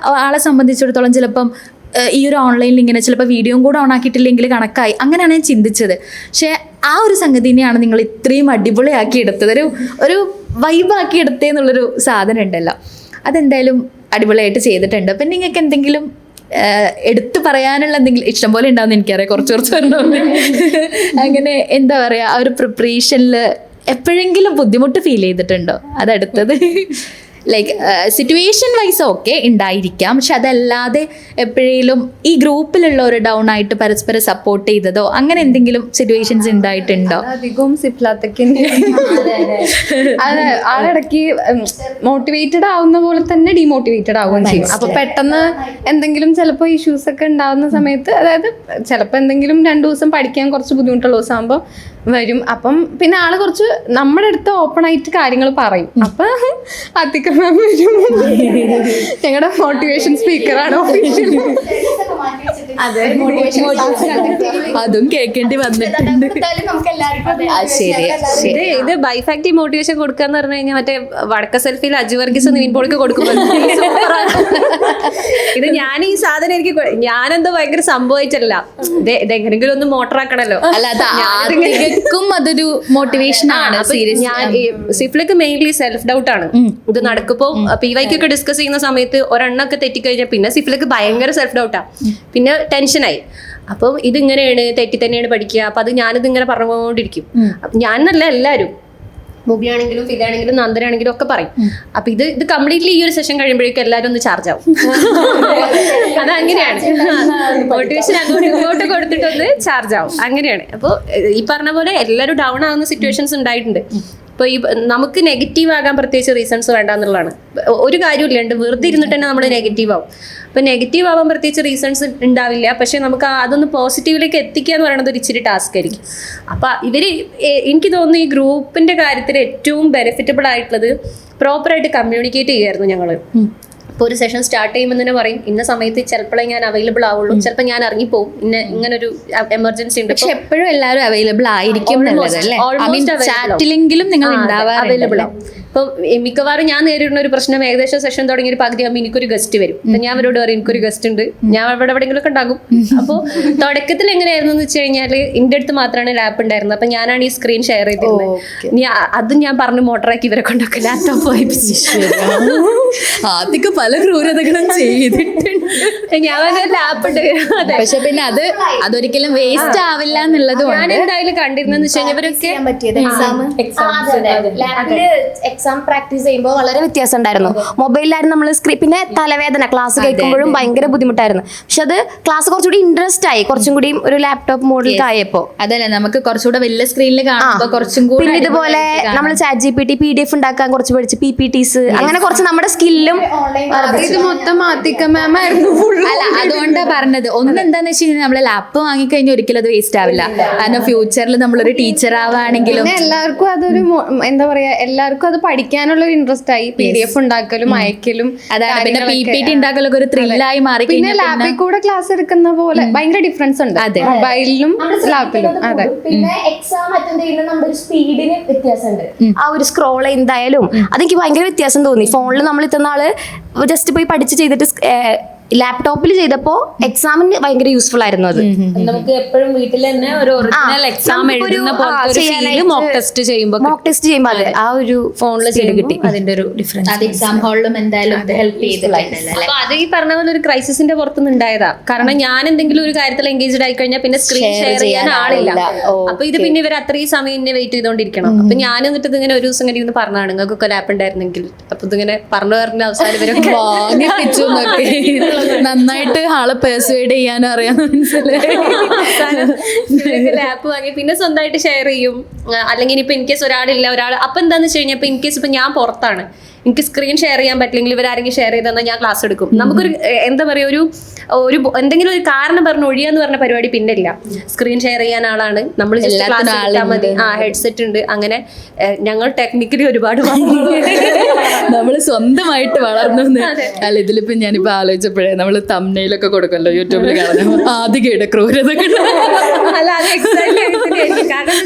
ആളെ സംബന്ധിച്ചിടത്തോളം ചിലപ്പം ഈ ഒരു ഓൺലൈനിൽ ഇങ്ങനെ ചിലപ്പോൾ വീഡിയോയും കൂടെ ഓൺ ആക്കിയിട്ടില്ലെങ്കിൽ കണക്കായി. അങ്ങനെയാണ് ഞാൻ ചിന്തിച്ചത്. പക്ഷേ ആ ഒരു സംഗതിനെയാണ് നിങ്ങൾ ഇത്രയും അടിപൊളിയാക്കി എടുത്തത്, ഒരു വൈബാക്കി എടുത്തേന്നുള്ളൊരു സാധനം ഉണ്ടല്ലോ. അതെന്തായാലും അടിപൊളിയായിട്ട് ചെയ്തിട്ടുണ്ട്. അപ്പം നിങ്ങൾക്ക് എന്തെങ്കിലും എടുത്തു പറയാനുള്ള എന്തെങ്കിലും ഇഷ്ടം പോലെ ഉണ്ടാവുമെന്ന് എനിക്കറിയാം, കുറച്ച് ഉണ്ടാവും. അങ്ങനെ എന്താ പറയുക, ആ ഒരു പ്രിപ്പറേഷനിൽ എപ്പോഴെങ്കിലും ബുദ്ധിമുട്ട് ഫീൽ ചെയ്തിട്ടുണ്ടോ? അതെടുത്തത് ലൈക്ക് സിറ്റുവേഷൻ വൈസ് ഓക്കെ ഉണ്ടായിരിക്കാം, പക്ഷെ അതല്ലാതെ എപ്പോഴേലും ഈ ഗ്രൂപ്പിലുള്ളവർ ഡൗൺ ആയിട്ട് പരസ്പരം സപ്പോർട്ട് ചെയ്തതോ അങ്ങനെ എന്തെങ്കിലും സിറ്റുവേഷൻസ് ഉണ്ടായിട്ടുണ്ടോ? അധികവും സിപ്ലാത്തൊക്കെ ആളിടയ്ക്ക് മോട്ടിവേറ്റഡ് ആവുന്ന പോലെ തന്നെ ഡിമോട്ടിവേറ്റഡ് ആവുകയും ചെയ്യും. അപ്പൊ പെട്ടെന്ന് എന്തെങ്കിലും ചിലപ്പോൾ ഇഷ്യൂസ് ഒക്കെ ഉണ്ടാവുന്ന സമയത്ത്, അതായത് ചിലപ്പോൾ എന്തെങ്കിലും 2 ദിവസം പഠിക്കാൻ കുറച്ച് ബുദ്ധിമുട്ടുള്ള ദിവസം ആകുമ്പോൾ വരും. അപ്പം പിന്നെ ആള് കുറച്ച് നമ്മുടെ അടുത്ത് ഓപ്പൺ ആയിട്ട് കാര്യങ്ങൾ പറയും. അപ്പൊ അധികം വരും. ഞങ്ങളുടെ മോട്ടിവേഷൻ സ്പീക്കറാണ് ഓഫീഷ്യൽ. അതും കേൾക്കേണ്ടി വന്നിട്ടുണ്ട്. ഇത് ബൈഫാക്ടി മോട്ടിവേഷൻ കൊടുക്കാന്ന് പറഞ്ഞു കഴിഞ്ഞാൽ മറ്റേ വടക്ക സെൽഫിയിൽ അജു വർഗീസ് നിവിൻ പോളിക്ക് കൊടുക്കുമ്പോൾ ഇത് ഞാൻ ഈ സാധനം എനിക്ക് ഞാനെന്തോ ഭയങ്കര സംഭവിച്ചല്ല, ഇതെങ്ങനെങ്കിലും ഒന്ന് മോട്ടറാക്കണല്ലോ. അതൊരു മോട്ടിവേഷൻ ആണ്. ഞാൻ സിഫ്ലക്ക് മെയിൻലി സെൽഫ് ഡൗട്ട് ആണ്. ഇത് നടക്കുമ്പോൾ PYQ ഒക്കെ ഡിസ്കസ് ചെയ്യുന്ന സമയത്ത് ഒരെണ്ണൊക്കെ തെറ്റിക്കഴിഞ്ഞാൽ പിന്നെ സിഫ്ലക്ക് ഭയങ്കര സെൽഫ് ഡൗട്ടാ, പിന്നെ ടെൻഷനായി. അപ്പം ഇതിങ്ങനെയാണ്, തെറ്റി തന്നെയാണ് പഠിക്കുക. അപ്പൊ അത് ഞാനിത് ഇങ്ങനെ പറഞ്ഞുകൊണ്ടിരിക്കും. ഞാനെന്നല്ല എല്ലാവരും, മുബിയാണെങ്കിലും ഫിദാണെങ്കിലും നന്ദനാണെങ്കിലും ഒക്കെ പറയും. അപ്പൊ ഇത് കംപ്ലീറ്റ്ലി ഈ ഒരു സെഷൻ കഴിയുമ്പോഴേക്കും എല്ലാവരും ഒന്ന് ചാർജ് ആവും. അതങ്ങനെയാണ്, മോട്ടിവേഷൻ അങ്ങോട്ട് ഇങ്ങോട്ട് കൊടുത്തിട്ടൊന്ന് ചാർജ് ആവും, അങ്ങനെയാണ്. അപ്പോൾ ഈ പറഞ്ഞ പോലെ എല്ലാവരും ഡൗൺ ആവുന്ന സിറ്റുവേഷൻസ് ഉണ്ടായിട്ടുണ്ട്. ഇപ്പോൾ ഈ നമുക്ക് നെഗറ്റീവ് ആകാൻ പ്രത്യേകിച്ച് റീസൺസ് വേണ്ട എന്നുള്ളതാണ്. ഒരു കാര്യമില്ല, വെറുതെ ഇരുന്നിട്ട് തന്നെ നമ്മൾ നെഗറ്റീവ് ആവും. അപ്പോൾ നെഗറ്റീവ് ആവാൻ പ്രത്യേകിച്ച് റീസൺസ് ഉണ്ടാവില്ല, പക്ഷെ നമുക്ക് അതൊന്ന് പോസിറ്റീവിലേക്ക് എത്തിക്കുക എന്ന് പറയുന്നത് ഒരു ഇച്ചിരി ടാസ്ക് ആയിരിക്കും. അപ്പോൾ എനിക്ക് തോന്നുന്നു ഈ ഗ്രൂപ്പിൻ്റെ കാര്യത്തിൽ ഏറ്റവും ബെനിഫിറ്റബിൾ ആയിട്ടുള്ളത് പ്രോപ്പറായിട്ട് കമ്മ്യൂണിക്കേറ്റ് ചെയ്യുമായിരുന്നു ഞങ്ങൾ. ഇപ്പോൾ ഒരു സെഷൻ സ്റ്റാർട്ട് ചെയ്യുമ്പോൾ തന്നെ പറയും, ഇന്ന സമയത്ത് ചിലപ്പോഴേ ഞാൻ അവൈലബിൾ ആവുള്ളൂ, ചിലപ്പോൾ ഞാൻ ഇറങ്ങിപ്പോവും, ഇങ്ങനൊരു എമർജൻസി ഉണ്ട്. പക്ഷെ എപ്പോഴും എല്ലാവരും അവൈലബിൾ ആയിരിക്കും, അവൈലബിൾ ആവും. അപ്പം മിക്കവാറും ഞാൻ നേരിടുന്ന ഒരു പ്രശ്നം ഏകദേശം സെഷൻ തുടങ്ങിയ ഒരു പകുതിയാകുമ്പോൾ എനിക്കൊരു ഗസ്റ്റ് വരും. അപ്പൊ ഞാൻ അവരോട് പറയും എനിക്കൊരു ഗസ്റ്റ് ഉണ്ട്, ഞാൻ അവിടെ എവിടെയെങ്കിലും ഒക്കെ ഉണ്ടാകും. അപ്പോൾ തുടക്കത്തിൽ എങ്ങനെയായിരുന്നു എന്ന് വെച്ച് കഴിഞ്ഞാൽ എൻ്റെ അടുത്ത് മാത്രമാണ് ലാപ്പ് ഉണ്ടായിരുന്നത്. അപ്പൊ ഞാനാണ് ഈ സ്ക്രീൻ ഷെയർ ചെയ്തിരുന്നത്. അതും ഞാൻ പറഞ്ഞു മോട്ടറാക്കി ഇവരെ കൊണ്ടൊക്കെ ലാപ്ടോപ്പ് വായിപ്പിച്ചു. ആദ്യമൊക്കെ പല ക്രൂരതകളും ചെയ്തിട്ടുണ്ട്. ഞാൻ ലാപ്പ് ഉണ്ട്. പക്ഷെ പിന്നെ അതൊരിക്കലും വേസ്റ്റ് ആവില്ല എന്നുള്ളത് ഞാൻ എന്തായാലും കണ്ടിരുന്നെന്ന് വെച്ച് കഴിഞ്ഞാൽ ഇവരൊക്കെ എക്സാം പ്രാക്ടീസ് ചെയ്യുമ്പോൾ വളരെ വ്യത്യാസം ഉണ്ടായിരുന്നു. മൊബൈലിലായിരുന്നു നമ്മൾ സ്ക്രീൻ, പിന്നെ തലവേദന ക്ലാസ് കേൾക്കുമ്പോഴും ഭയങ്കര ബുദ്ധിമുട്ടായിരുന്നു. പക്ഷെ അത് ക്ലാസ് കുറച്ചുകൂടി ഇൻട്രസ്റ്റ് ആയി, കുറച്ചും കൂടി ഒരു ലാപ്ടോപ്പ് മോഡിൽ ആയപ്പോ. അതല്ല, നമുക്ക് കുറച്ചുകൂടെ വലിയ സ്ക്രീനിൽ കാണുമ്പോൾ കുറച്ചും കൂടി. പിന്നെ ഇതുപോലെ നമ്മൾ ChatGPT PDF ഉണ്ടാക്കാൻ കുറച്ച് പഠിച്ച്, PPTs അങ്ങനെ കുറച്ച് നമ്മുടെ സ്കില്ലും. ഇത് മൊത്തം ആത്തിക്ക മാം ആയിരുന്നു. അല്ല, അതുകൊണ്ടാ പറഞ്ഞത്. എന്താന്ന് വെച്ച് കഴിഞ്ഞാൽ നമ്മള് ലാപ്പ് വാങ്ങിക്കഴിഞ്ഞാൽ ഒരിക്കലും അത് വേസ്റ്റ് ആവില്ല. കാരണം ഫ്യൂച്ചറിൽ നമ്മളൊരു ടീച്ചർ ആവുകയാണെങ്കിലും പിന്നെ എല്ലാവർക്കും അതൊരു എന്താ പറയാ, എല്ലാവർക്കും അത് പഠിക്കാനുള്ള ഒരു ഇൻട്രസ്റ്റ് ആയി. PDF ഉണ്ടാക്കലും അയക്കലും അതാണ്. പിന്നെ PPT ഉണ്ടാക്കലൊക്കെ ഒരു ത്രില്ലായി മാറി. പിന്നെ ലാപ്പിൽ കൂടെ ക്ലാസ് എടുക്കുന്ന പോലെ ഭയങ്കര ഡിഫറൻസ് ഉണ്ട് മൊബൈലിലും ലാപ്പിലും. അതെ, പിന്നെ എക്സാം അറ്റൻഡ് ചെയ്യുന്ന നമ്മുടെ ഒരു സ്പീഡിന് വ്യത്യാസമുണ്ട്. ആ ഒരു സ്ക്രോൾ എന്തായാലും അതെനിക്ക് ഭയങ്കര വ്യത്യാസം തോന്നി. ഫോണിൽ നമ്മൾ ഇത്ര നാള് ജസ്റ്റ് പോയി പഠിച്ച് ചെയ്തിട്ട് ലാപ്ടോപ്പിൽ ചെയ്തപ്പോ എക്സാമിന് ഭയങ്കര യൂസ്ഫുൾ ആയിരുന്നു. അത് നമുക്ക് എപ്പോഴും വീട്ടിൽ തന്നെ ഒരു ഒറിജിനൽ എക്സാം എഴുതുന്ന മോക്ക് ടെസ്റ്റ് ചെയ്യുമ്പോൾ അതെ ആ ഒരു ഫോണിൽ ചെയ്ത് കിട്ടി. അതിന്റെ ഒരു ഡിഫറൻസ് അത് എക്സാം ഹാളിലും എന്തായാലും ഹെൽപ്പ് ചെയ്തിട്ടുണ്ടല്ലോ. അപ്പൊ അത് ഈ പറഞ്ഞ പോലെ ഒരു ക്രൈസിസിന്റെ പുറത്തുനിന്ന് ഉണ്ടായതാ. കാരണം ഞാൻ എന്തെങ്കിലും ഒരു കാര്യത്തിൽ എൻഗേജ്ഡ് ആയി കഴിഞ്ഞാൽ പിന്നെ സ്ക്രീൻ ഷെയർ ചെയ്യാൻ ആളില്ല. അപ്പൊ ഇത് പിന്നെ ഇവർ അത്രയും സമയം എന്നെ വെയിറ്റ് ചെയ്തോണ്ടിരിക്കണം. അപ്പൊ ഞാൻ എന്നിട്ട് ഇതിങ്ങനെ ഒരു ദിവസം ഇങ്ങനെ ഇരുന്ന് പറഞ്ഞാണ് നിങ്ങൾക്കൊക്കെ ലാപ്പ് ഉണ്ടായിരുന്നെങ്കിൽ. അപ്പൊ ഇതിങ്ങനെ പറഞ്ഞ അവസാനം ഇവരൊക്കെ നന്നായിട്ട് ആളെ പെർസ്വേഡ് ചെയ്യാൻ അറിയാൻ മനസ്സിലായി. ലാപ്പ് വാങ്ങി പിന്നെ സ്വന്തമായിട്ട് ഷെയർ ചെയ്യും. അല്ലെങ്കിൽ ഇപ്പൊ ഇൻകേസ് ഒരാളില്ല അപ്പൊ എന്താന്ന് വെച്ച് കഴിഞ്ഞാൽ ഇപ്പൊ ഇൻകേസ് ഇപ്പൊ ഞാൻ പുറത്താണ്, എനിക്ക് സ്ക്രീൻ ഷെയർ ചെയ്യാൻ പറ്റില്ലെങ്കിൽ ഇവരാരെങ്കിലും ഷെയർ ചെയ്ത് തന്നാൽ ഞാൻ ക്ലാസ് എടുക്കും. നമുക്കൊരു എന്താ പറയുക, ഒരു എന്തെങ്കിലും ഒരു കാരണം പറഞ്ഞ് ഒഴിയാന്ന് പറഞ്ഞ പരിപാടി പിന്നെ ഇല്ല. സ്ക്രീൻ ഷെയർ ചെയ്യാൻ ആളാണ്, നമ്മൾ ക്ലാസ് എടുത്താൽ മതി. ഹെഡ്സെറ്റ് ഉണ്ട്. അങ്ങനെ ഞങ്ങൾ ടെക്നിക്കലി ഒരുപാട് നമ്മള് സ്വന്തമായിട്ട് വളർന്നു. അല്ല, ഇതിലിപ്പോ ഞാനിപ്പോ ആലോചിച്ചപ്പോഴേ നമ്മള് തംബ്നെയിലൊക്കെ കൊടുക്കല്ലോ യൂട്യൂബിൽ കാണുന്ന ആദ്യ ക്രൂരതകൾ. അല്ല, അത് എക്സാക്ട്ലി. കാരണം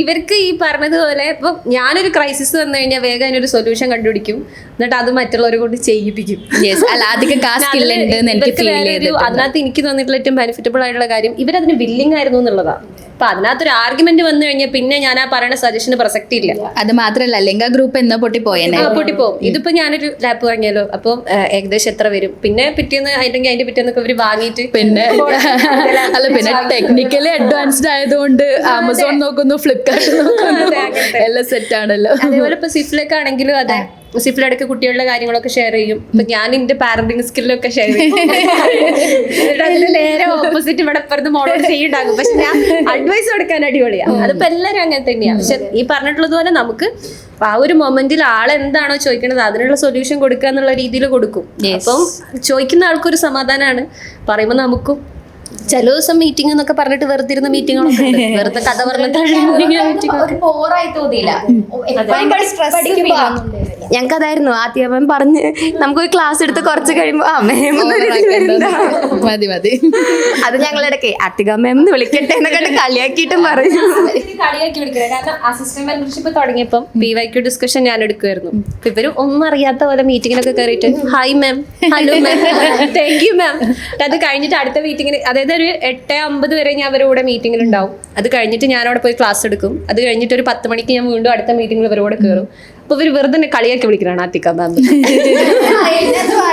ഇവർക്ക് ഈ പറഞ്ഞതുപോലെ ഇപ്പൊ ഞാനൊരു ക്രൈസിസ് വന്നു കഴിഞ്ഞാൽ വേഗം അതിനൊരു സൊല്യൂഷൻ കണ്ടുപിടിക്കും, എന്നിട്ട് അത് മറ്റുള്ളവരെ കൊണ്ട് ചെയ്യിപ്പിക്കും. അല്ല, അധികം അതിനകത്ത് എനിക്ക് തോന്നിയിട്ടുള്ള ഏറ്റവും ബെനിഫിറ്റബിൾ ആയിട്ടുള്ള കാര്യം ഇവരതിന് ബില്ലിംഗ് ആയിരുന്നു എന്നുള്ളതാണ്. അപ്പൊ അതിനകത്തൊരു ആർഗ്യുമെന്റ് വന്നു കഴിഞ്ഞാൽ പിന്നെ ഞാൻ ആ പറയുന്ന സജഷന് പ്രസക്തി ഇല്ല. അത് മാത്രല്ല, ലെങ്ക ഗ്രൂപ്പ് എന്നാ പൊട്ടിപ്പോവും. ഇതിപ്പോ ഞാനൊരു ലാപ്പ് വാങ്ങിയാലോ, അപ്പൊ ഏകദേശം എത്ര വരും, പിന്നെ പിറ്റേന്ന് അല്ലെങ്കിൽ അതിന്റെ പിറ്റേന്നൊക്കെ ഇവര് വാങ്ങിയിട്ട് പിന്നെ അല്ല, പിന്നെ ടെക്നിക്കലി അഡ്വാൻസ്ഡ് ആയതുകൊണ്ട് ആമസോൺ നോക്കുന്നു, ഫ്ലിപ്കാർട്ട് നോക്കുന്നു, എല്ലാം സെറ്റ് ആണല്ലോ. അതേപോലെ ഇപ്പൊ സിഫ്ലൊക്കെ ആണെങ്കിലും അതെ, സിഫിലടക്ക് കുട്ടികളുടെ കാര്യങ്ങളൊക്കെ ഷെയർ ചെയ്യും. ഇപ്പൊ ഞാൻ എന്റെ പാരന്റിങ് സ്കില്ലൊക്കെ ഷെയർ ചെയ്യും. അതിന് നേരെ ഓപ്പോസിറ്റ് ഇവിടെ ഇപ്പുറത്ത് മോളോട് ചെയ്യുണ്ടാകും. പക്ഷെ ഞാൻ അഡ്വൈസ് കൊടുക്കാൻ അടിപൊളിയാണ്. അതിപ്പോ എല്ലാവരും അങ്ങനെ തന്നെയാണ്. പക്ഷെ ഈ പറഞ്ഞിട്ടുള്ളത് പോലെ നമുക്ക് ആ ഒരു മൊമെന്റിൽ ആളെന്താണോ ചോദിക്കുന്നത് അതിനുള്ള സൊല്യൂഷൻ കൊടുക്കുക എന്നുള്ള രീതിയിൽ കൊടുക്കും. അപ്പം ചോദിക്കുന്ന ആൾക്കൊരു സമാധാനമാണ്, പറയുമ്പോൾ നമുക്കും. ചില ദിവസം മീറ്റിംഗ് എന്നൊക്കെ പറഞ്ഞിട്ട് വെറുതെ ഇരുന്ന മീറ്റിങ്ങുകളൊക്കെ വെറുതെ കഥ പറഞ്ഞിട്ട് ഞങ്ങൾക്ക് അതായിരുന്നു ആദ്യം പറഞ്ഞ് നമുക്കൊരു ക്ലാസ് എടുത്ത് കുറച്ച് കഴിയുമ്പോ മതി മതി അത് ഞങ്ങളിടയ്ക്ക് അത്തിക മാം എന്ന് വിളിക്കട്ടെ എന്നൊക്കെ കളിയാക്കിയിട്ടും പറയും. കളിയാക്കി വിളിക്കുന്നത്. കാരണം അസിസ്റ്റന്റ് മെന്റർഷിപ്പ് തുടങ്ങിയപ്പം PYQ ഡിസ്കഷൻ ഞാൻ എടുക്കുമായിരുന്നു. ഇവര് ഒന്നും അറിയാത്ത പോലെ മീറ്റിങ്ങിനൊക്കെ കയറിയിട്ട് hi ma'am, hello ma'am, thank you ma'am. അത് കഴിഞ്ഞിട്ട് അടുത്ത മീറ്റിങ്ങിന്, അതായത് ഒരു 8:50 വരെ ഞാൻ അവരോട് മീറ്റിംഗിൽ ഉണ്ടാവും. അത് കഴിഞ്ഞിട്ട് ഞാൻ അവിടെ പോയി ക്ലാസ് എടുക്കും. അത് കഴിഞ്ഞിട്ട് ഒരു 10 മണിക്ക് ഞാൻ വീണ്ടും അടുത്ത മീറ്റിംഗിൽ അവരോട് കയറും. അപ്പൊ ഇവര് വെറുതെ കളിയാക്കി വിളിക്കണാണ് ആത്തിക്ക മാം.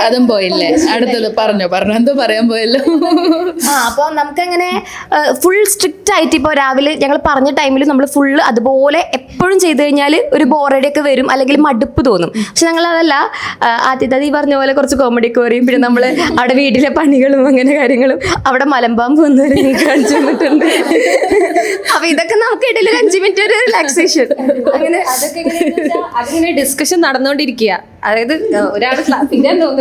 അതും പോയില്ലേ? അടുത്തത് പറഞ്ഞോ എന്തോ പറയാൻ പോയല്ലോ. അപ്പൊ നമുക്കങ്ങനെ ഫുൾ സ്ട്രിക്റ്റ് ആയിട്ട് ഇപ്പൊ രാവിലെ ഞങ്ങൾ പറഞ്ഞ ടൈമിൽ നമ്മൾ ഫുള്ള് അതുപോലെ എപ്പോഴും ചെയ്ത് കഴിഞ്ഞാൽ ഒരു ബോറടിയൊക്കെ വരും, അല്ലെങ്കിൽ മടുപ്പ് തോന്നും. പക്ഷെ ഞങ്ങൾ അതല്ല, ആദ്യത്തെ ഈ പറഞ്ഞ പോലെ കുറച്ച് കോമഡി ഒക്കെ പറയും. പിന്നെ നമ്മള് അവിടെ വീട്ടിലെ പണികളും അങ്ങനെ കാര്യങ്ങളും, അവിടെ മലമ്പാമ്പ് വന്ന് കാണിച്ചു തന്നിട്ടുണ്ട്. അപ്പൊ ഇതൊക്കെ നമുക്ക് ഇടയിൽ ഒരു 5 മിനിറ്റ് ഒരു റിലാക്സേഷൻ. അങ്ങനെ അതൊക്കെ അതിങ്ങനെ ഡിസ്കഷൻ നടന്നുകൊണ്ടിരിക്കുക. അതായത് ഒരാൾ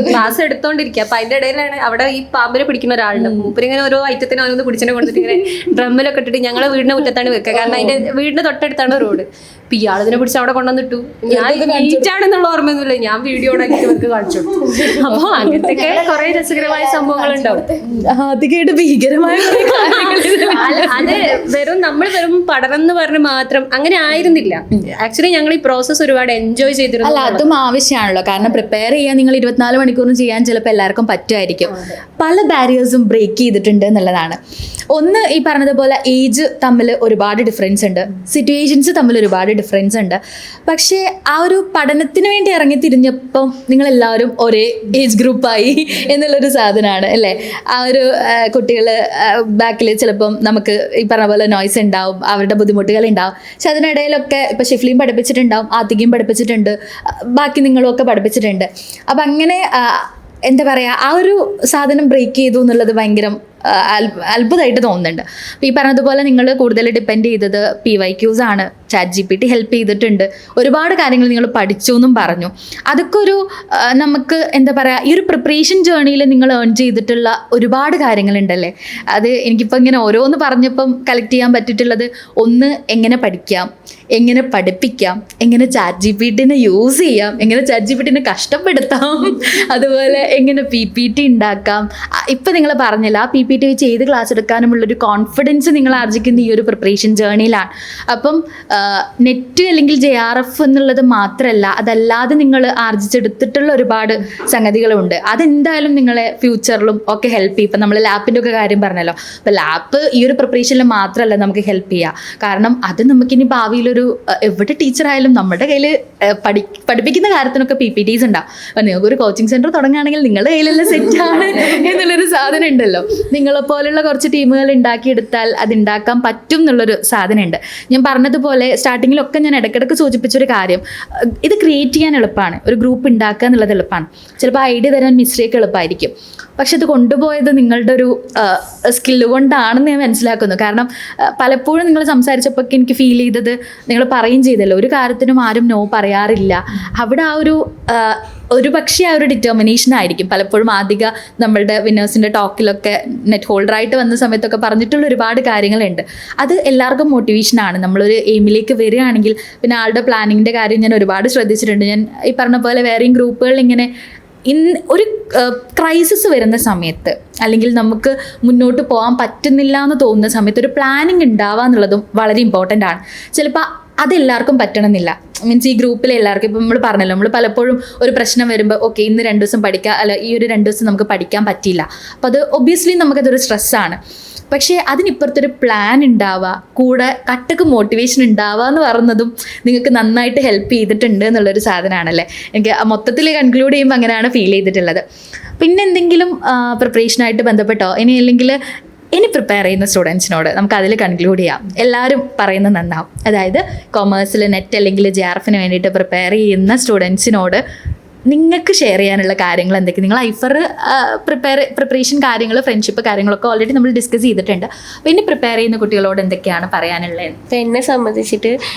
ക്ലാസ് എടുത്തോണ്ടിരിക്കുക, അപ്പൊ അതിന്റെ ഇടയിലാണ് അവിടെ ഈ പാമ്പിനെ പിടിക്കുന്ന ഒരാളുണ്ട്. മൂപ്പരിങ്ങനെ ഓരോ ഐറ്റത്തിന് ഓരോന്ന് പിടിച്ചിനെ കൊടുത്തിട്ട് ഇങ്ങനെ ഡ്രമ്മിലൊക്കെ ഇട്ടിട്ട് ഞങ്ങളെ വീടിന്റെ മുറ്റത്താണ് വെക്കുക, കാരണം അതിന്റെ വീടിന്റെ തൊട്ടടുത്താണ് റോഡ്. അപ്പൊ ഇയാളിതിനെ പിടിച്ച് അവിടെ കൊണ്ടുവന്നിട്ടു. ഞാൻ നീറ്റാണെന്നുള്ള ഓർമ്മയൊന്നുമില്ല, ഞാൻ വീഡിയോ ഇവർക്ക് കാണിച്ചു കൊടുത്തു. അപ്പൊ അങ്ങനത്തെ കുറെ രസകരമായ സംഭവങ്ങളുണ്ടാവും. അധികമായിട്ട് ഭീകരമായ അത് നമ്മൾ വെറും പഠനം എന്ന് പറഞ്ഞ് മാത്രം അങ്ങനെ ആയിരുന്നില്ല. ആക്ച്വലി ഞങ്ങൾ ഈ പ്രോസസ്സ് ഒരുപാട് എൻജോയ് ചെയ്തിരുന്നു. അല്ല, അതും ആവശ്യമാണല്ലോ. കാരണം പ്രിപ്പയർ ചെയ്യാൻ നിങ്ങൾ 24 മണിക്കൂറും ചെയ്യാൻ ചിലപ്പോൾ എല്ലാവർക്കും പറ്റുമായിരിക്കും. പല ബാരിയേഴ്സും ബ്രേക്ക് ചെയ്തിട്ടുണ്ട് എന്നുള്ളതാണ്. ഒന്ന്, ഈ പറഞ്ഞതുപോലെ ഏജ് തമ്മിൽ ഒരുപാട് ഡിഫറൻസ് ഉണ്ട്, സിറ്റുവേഷൻസ് തമ്മിൽ ഒരുപാട് ഡിഫറൻസ് ഉണ്ട്. പക്ഷേ ആ ഒരു പഠനത്തിന് വേണ്ടി ഇറങ്ങി തിരിഞ്ഞപ്പം നിങ്ങളെല്ലാവരും ഒരേ ഏജ് ഗ്രൂപ്പായി എന്നുള്ളൊരു സാധനമാണ് അല്ലേ. ആ ഒരു കുട്ടികൾ ബാക്കിൽ ചിലപ്പം നമുക്ക് ഈ പറഞ്ഞ പോലെ നോയ്സ് ഉണ്ടാവും, അവരുടെ ബുദ്ധിമുട്ടുകൾ ഉണ്ടാവും. പക്ഷെ അതിനിടയിലൊക്കെ ഇപ്പം ഷിഫ്ലിയും പഠിപ്പിച്ചിട്ടുണ്ടാവും, ആത്തികയും പഠിപ്പിച്ചിട്ടുണ്ട്, ബാക്കി നിങ്ങളും ഒക്കെ പഠിപ്പിച്ചിട്ടുണ്ട്. അപ്പം അങ്ങനെ എന്താ പറയുക, ആ ഒരു സാധനം ബ്രേക്ക് ചെയ്തു എന്നുള്ളത് ഭയങ്കര അത്ഭുതമായിട്ട് തോന്നുന്നുണ്ട്. അപ്പോൾ ഈ പറഞ്ഞതുപോലെ നിങ്ങൾ കൂടുതൽ ഡിപ്പെൻഡ് ചെയ്തത് PYQs ആണ്. ChatGPT ഹെൽപ്പ് ചെയ്തിട്ടുണ്ട്, ഒരുപാട് കാര്യങ്ങൾ നിങ്ങൾ പഠിച്ചു എന്നും പറഞ്ഞു. അതൊക്കെ ഒരു നമുക്ക് എന്താ പറയുക, ഈ ഒരു പ്രിപ്പറേഷൻ ജേർണിയിൽ നിങ്ങൾ ഏൺ ചെയ്തിട്ടുള്ള ഒരുപാട് കാര്യങ്ങളുണ്ടല്ലേ. അത് എനിക്കിപ്പോൾ ഇങ്ങനെ ഓരോന്ന് പറഞ്ഞപ്പം കളക്ട് ചെയ്യാൻ പറ്റിയിട്ടുള്ളത്, ഒന്ന് എങ്ങനെ പഠിക്കാം, എങ്ങനെ പഠിപ്പിക്കാം, എങ്ങനെ ChatGPTനെ യൂസ് ചെയ്യാം, എങ്ങനെ ChatGPTനെ കഷ്ടപ്പെടുത്താം, അതുപോലെ എങ്ങനെ PPT ഉണ്ടാക്കാം. ഇപ്പം നിങ്ങൾ പറഞ്ഞില്ല, ആ PPT വെച്ച് ഏത് ക്ലാസ് എടുക്കാനുമുള്ളൊരു കോൺഫിഡൻസ് നിങ്ങൾ ആർജിക്കുന്ന ഈ ഒരു പ്രിപ്പറേഷൻ ജേർണിയിലാണ്. അപ്പം നെറ്റ് അല്ലെങ്കിൽ JRF എന്നുള്ളത് മാത്രമല്ല, അതല്ലാതെ നിങ്ങൾ ആർജിച്ചെടുത്തിട്ടുള്ള ഒരുപാട് സംഗതികളുണ്ട്. അതെന്തായാലും നിങ്ങളെ ഫ്യൂച്ചറിലും ഒക്കെ ഹെൽപ്പ് ചെയ്യും. ഇപ്പം നമ്മൾ ലാപ്പിൻ്റെ ഒക്കെ കാര്യം പറഞ്ഞല്ലോ, അപ്പോൾ ലാപ്പ് ഈ ഒരു പ്രിപ്പറേഷനിൽ മാത്രമല്ല നമുക്ക് ഹെൽപ്പ് ചെയ്യുക. കാരണം അത് നമുക്കിനി ഭാവിയിലൊരു എവിടെ ടീച്ചറായാലും നമ്മുടെ കയ്യിൽ പഠിപ്പിക്കുന്ന കാര്യത്തിനൊക്കെ PPTs ഉണ്ടാവും. അപ്പം നിങ്ങൾക്കൊരു കോച്ചിങ് സെൻറ്റർ തുടങ്ങുകയാണെങ്കിൽ നിങ്ങളുടെ കയ്യിലെല്ലാം സെറ്റാണ് എന്നുള്ളൊരു സാധനം ഉണ്ടല്ലോ. നിങ്ങളെപ്പോലുള്ള കുറച്ച് ടീമുകൾ ഉണ്ടാക്കിയെടുത്താൽ അത് ഉണ്ടാക്കാൻ പറ്റും എന്നുള്ളൊരു സാധനമുണ്ട്. ഞാൻ പറഞ്ഞതുപോലെ സ്റ്റാർട്ടിങ്ങിലൊക്കെ ഞാൻ ഇടയ്ക്കിടയ്ക്ക് സൂചിപ്പിച്ചൊരു കാര്യം, ഇത് ക്രിയേറ്റ് ചെയ്യാൻ എളുപ്പമാണ്, ഒരു ഗ്രൂപ്പ് ഉണ്ടാക്കുക എന്നുള്ളത് എളുപ്പമാണ്. ചിലപ്പോൾ ഐഡിയ തരാൻ മിസ്റ്റേക്ക് എളുപ്പമായിരിക്കും, പക്ഷെ അത് കൊണ്ടുപോയത് നിങ്ങളുടെ ഒരു സ്കില്ല് കൊണ്ടാണെന്ന് ഞാൻ മനസ്സിലാക്കുന്നു. കാരണം പലപ്പോഴും നിങ്ങൾ സംസാരിച്ചപ്പോൾ എനിക്ക് ഫീൽ ചെയ്തത്, നിങ്ങൾ പറയുകയും ചെയ്തല്ലോ, ഒരു കാര്യത്തിനും ആരും നോ പറയാറില്ല. അവിടെ ആ ഒരു പക്ഷേ ആ ഒരു ഡിറ്റർമിനേഷൻ ആയിരിക്കും പലപ്പോഴും അധിക നമ്മളുടെ വിന്നേഴ്സിൻ്റെ ടോക്കിലൊക്കെ നെറ്റ് ഹോൾഡറായിട്ട് വന്ന സമയത്തൊക്കെ പറഞ്ഞിട്ടുള്ള ഒരുപാട് കാര്യങ്ങളുണ്ട്. അത് എല്ലാവർക്കും മോട്ടിവേഷനാണ്. നമ്മളൊരു എയിമിലേക്ക് വരികയാണെങ്കിൽ, പിന്നെ ആളുടെ പ്ലാനിങ്ങിൻ്റെ കാര്യം ഞാൻ ഒരുപാട് ശ്രദ്ധിച്ചിട്ടുണ്ട്. ഞാൻ ഈ പറഞ്ഞ പോലെ വേറെയും ഗ്രൂപ്പുകൾ ഇങ്ങനെ ഒരു ക്രൈസിസ് വരുന്ന സമയത്ത്, അല്ലെങ്കിൽ നമുക്ക് മുന്നോട്ട് പോകാൻ പറ്റുന്നില്ല എന്ന് തോന്നുന്ന സമയത്ത് ഒരു പ്ലാനിങ് ഉണ്ടാവുക എന്നുള്ളതും വളരെ ഇമ്പോർട്ടൻ്റ് ആണ്. ചിലപ്പോൾ അതെല്ലാവർക്കും പറ്റണമെന്നില്ല. മീൻസ് ഈ ഗ്രൂപ്പിലെ എല്ലാവർക്കും, ഇപ്പം നമ്മൾ പറഞ്ഞല്ലോ, നമ്മൾ പലപ്പോഴും ഒരു പ്രശ്നം വരുമ്പോൾ ഓക്കെ ഇന്ന് 2 ദിവസം പഠിക്കാം, അല്ല ഈ ഒരു 2 ദിവസം നമുക്ക് പഠിക്കാൻ പറ്റിയില്ല, അപ്പോൾ അത് ഒബ്വിയസ്ലി നമുക്കതൊരു സ്ട്രെസ്സാണ്. പക്ഷേ അതിനിപ്പുറത്തൊരു പ്ലാൻ ഉണ്ടാവുക, കൂടെ കട്ടക്ക് മോട്ടിവേഷൻ ഉണ്ടാവുക എന്ന് പറയുന്നതും നിങ്ങൾക്ക് നന്നായിട്ട് ഹെൽപ്പ് ചെയ്തിട്ടുണ്ട് എന്നുള്ളൊരു സാധനമാണല്ലേ. എനിക്ക് മൊത്തത്തിൽ കൺക്ലൂഡ് ചെയ്യുമ്പോൾ അങ്ങനെയാണ് ഫീൽ ചെയ്തിട്ടുള്ളത്. പിന്നെ എന്തെങ്കിലും പ്രിപ്പറേഷനായിട്ട് ബന്ധപ്പെട്ടോ ഇനി പ്രിപ്പയർ ചെയ്യുന്ന സ്റ്റുഡൻസിനോട് നമുക്ക് അതിൽ കൺക്ലൂഡ് ചെയ്യാം. എല്ലാവരും പറയുന്നത് നന്നാവും. അതായത് കൊമേഴ്സിൽ നെറ്റ് അല്ലെങ്കിൽ JRFന് വേണ്ടിയിട്ട് പ്രിപ്പയർ ചെയ്യുന്ന സ്റ്റുഡൻസിനോട് നിങ്ങൾക്ക് ഷെയർ ചെയ്യാനുള്ള കാര്യങ്ങൾ എന്തൊക്കെ? നിങ്ങൾ ഐഫർ പ്രിപ്പറേഷൻ കാര്യങ്ങൾ, ഫ്രണ്ട്ഷിപ്പ് കാര്യങ്ങളൊക്കെ ഓൾറെഡി നമ്മൾ ഡിസ്കസ് ചെയ്തിട്ടുണ്ട്. അപ്പോൾ ഇനി പ്രിപ്പയർ ചെയ്യുന്ന കുട്ടികളോട് എന്തൊക്കെയാണ് പറയാനുള്ളത്? അപ്പം എന്നെ സംബന്ധിച്ചിട്ട്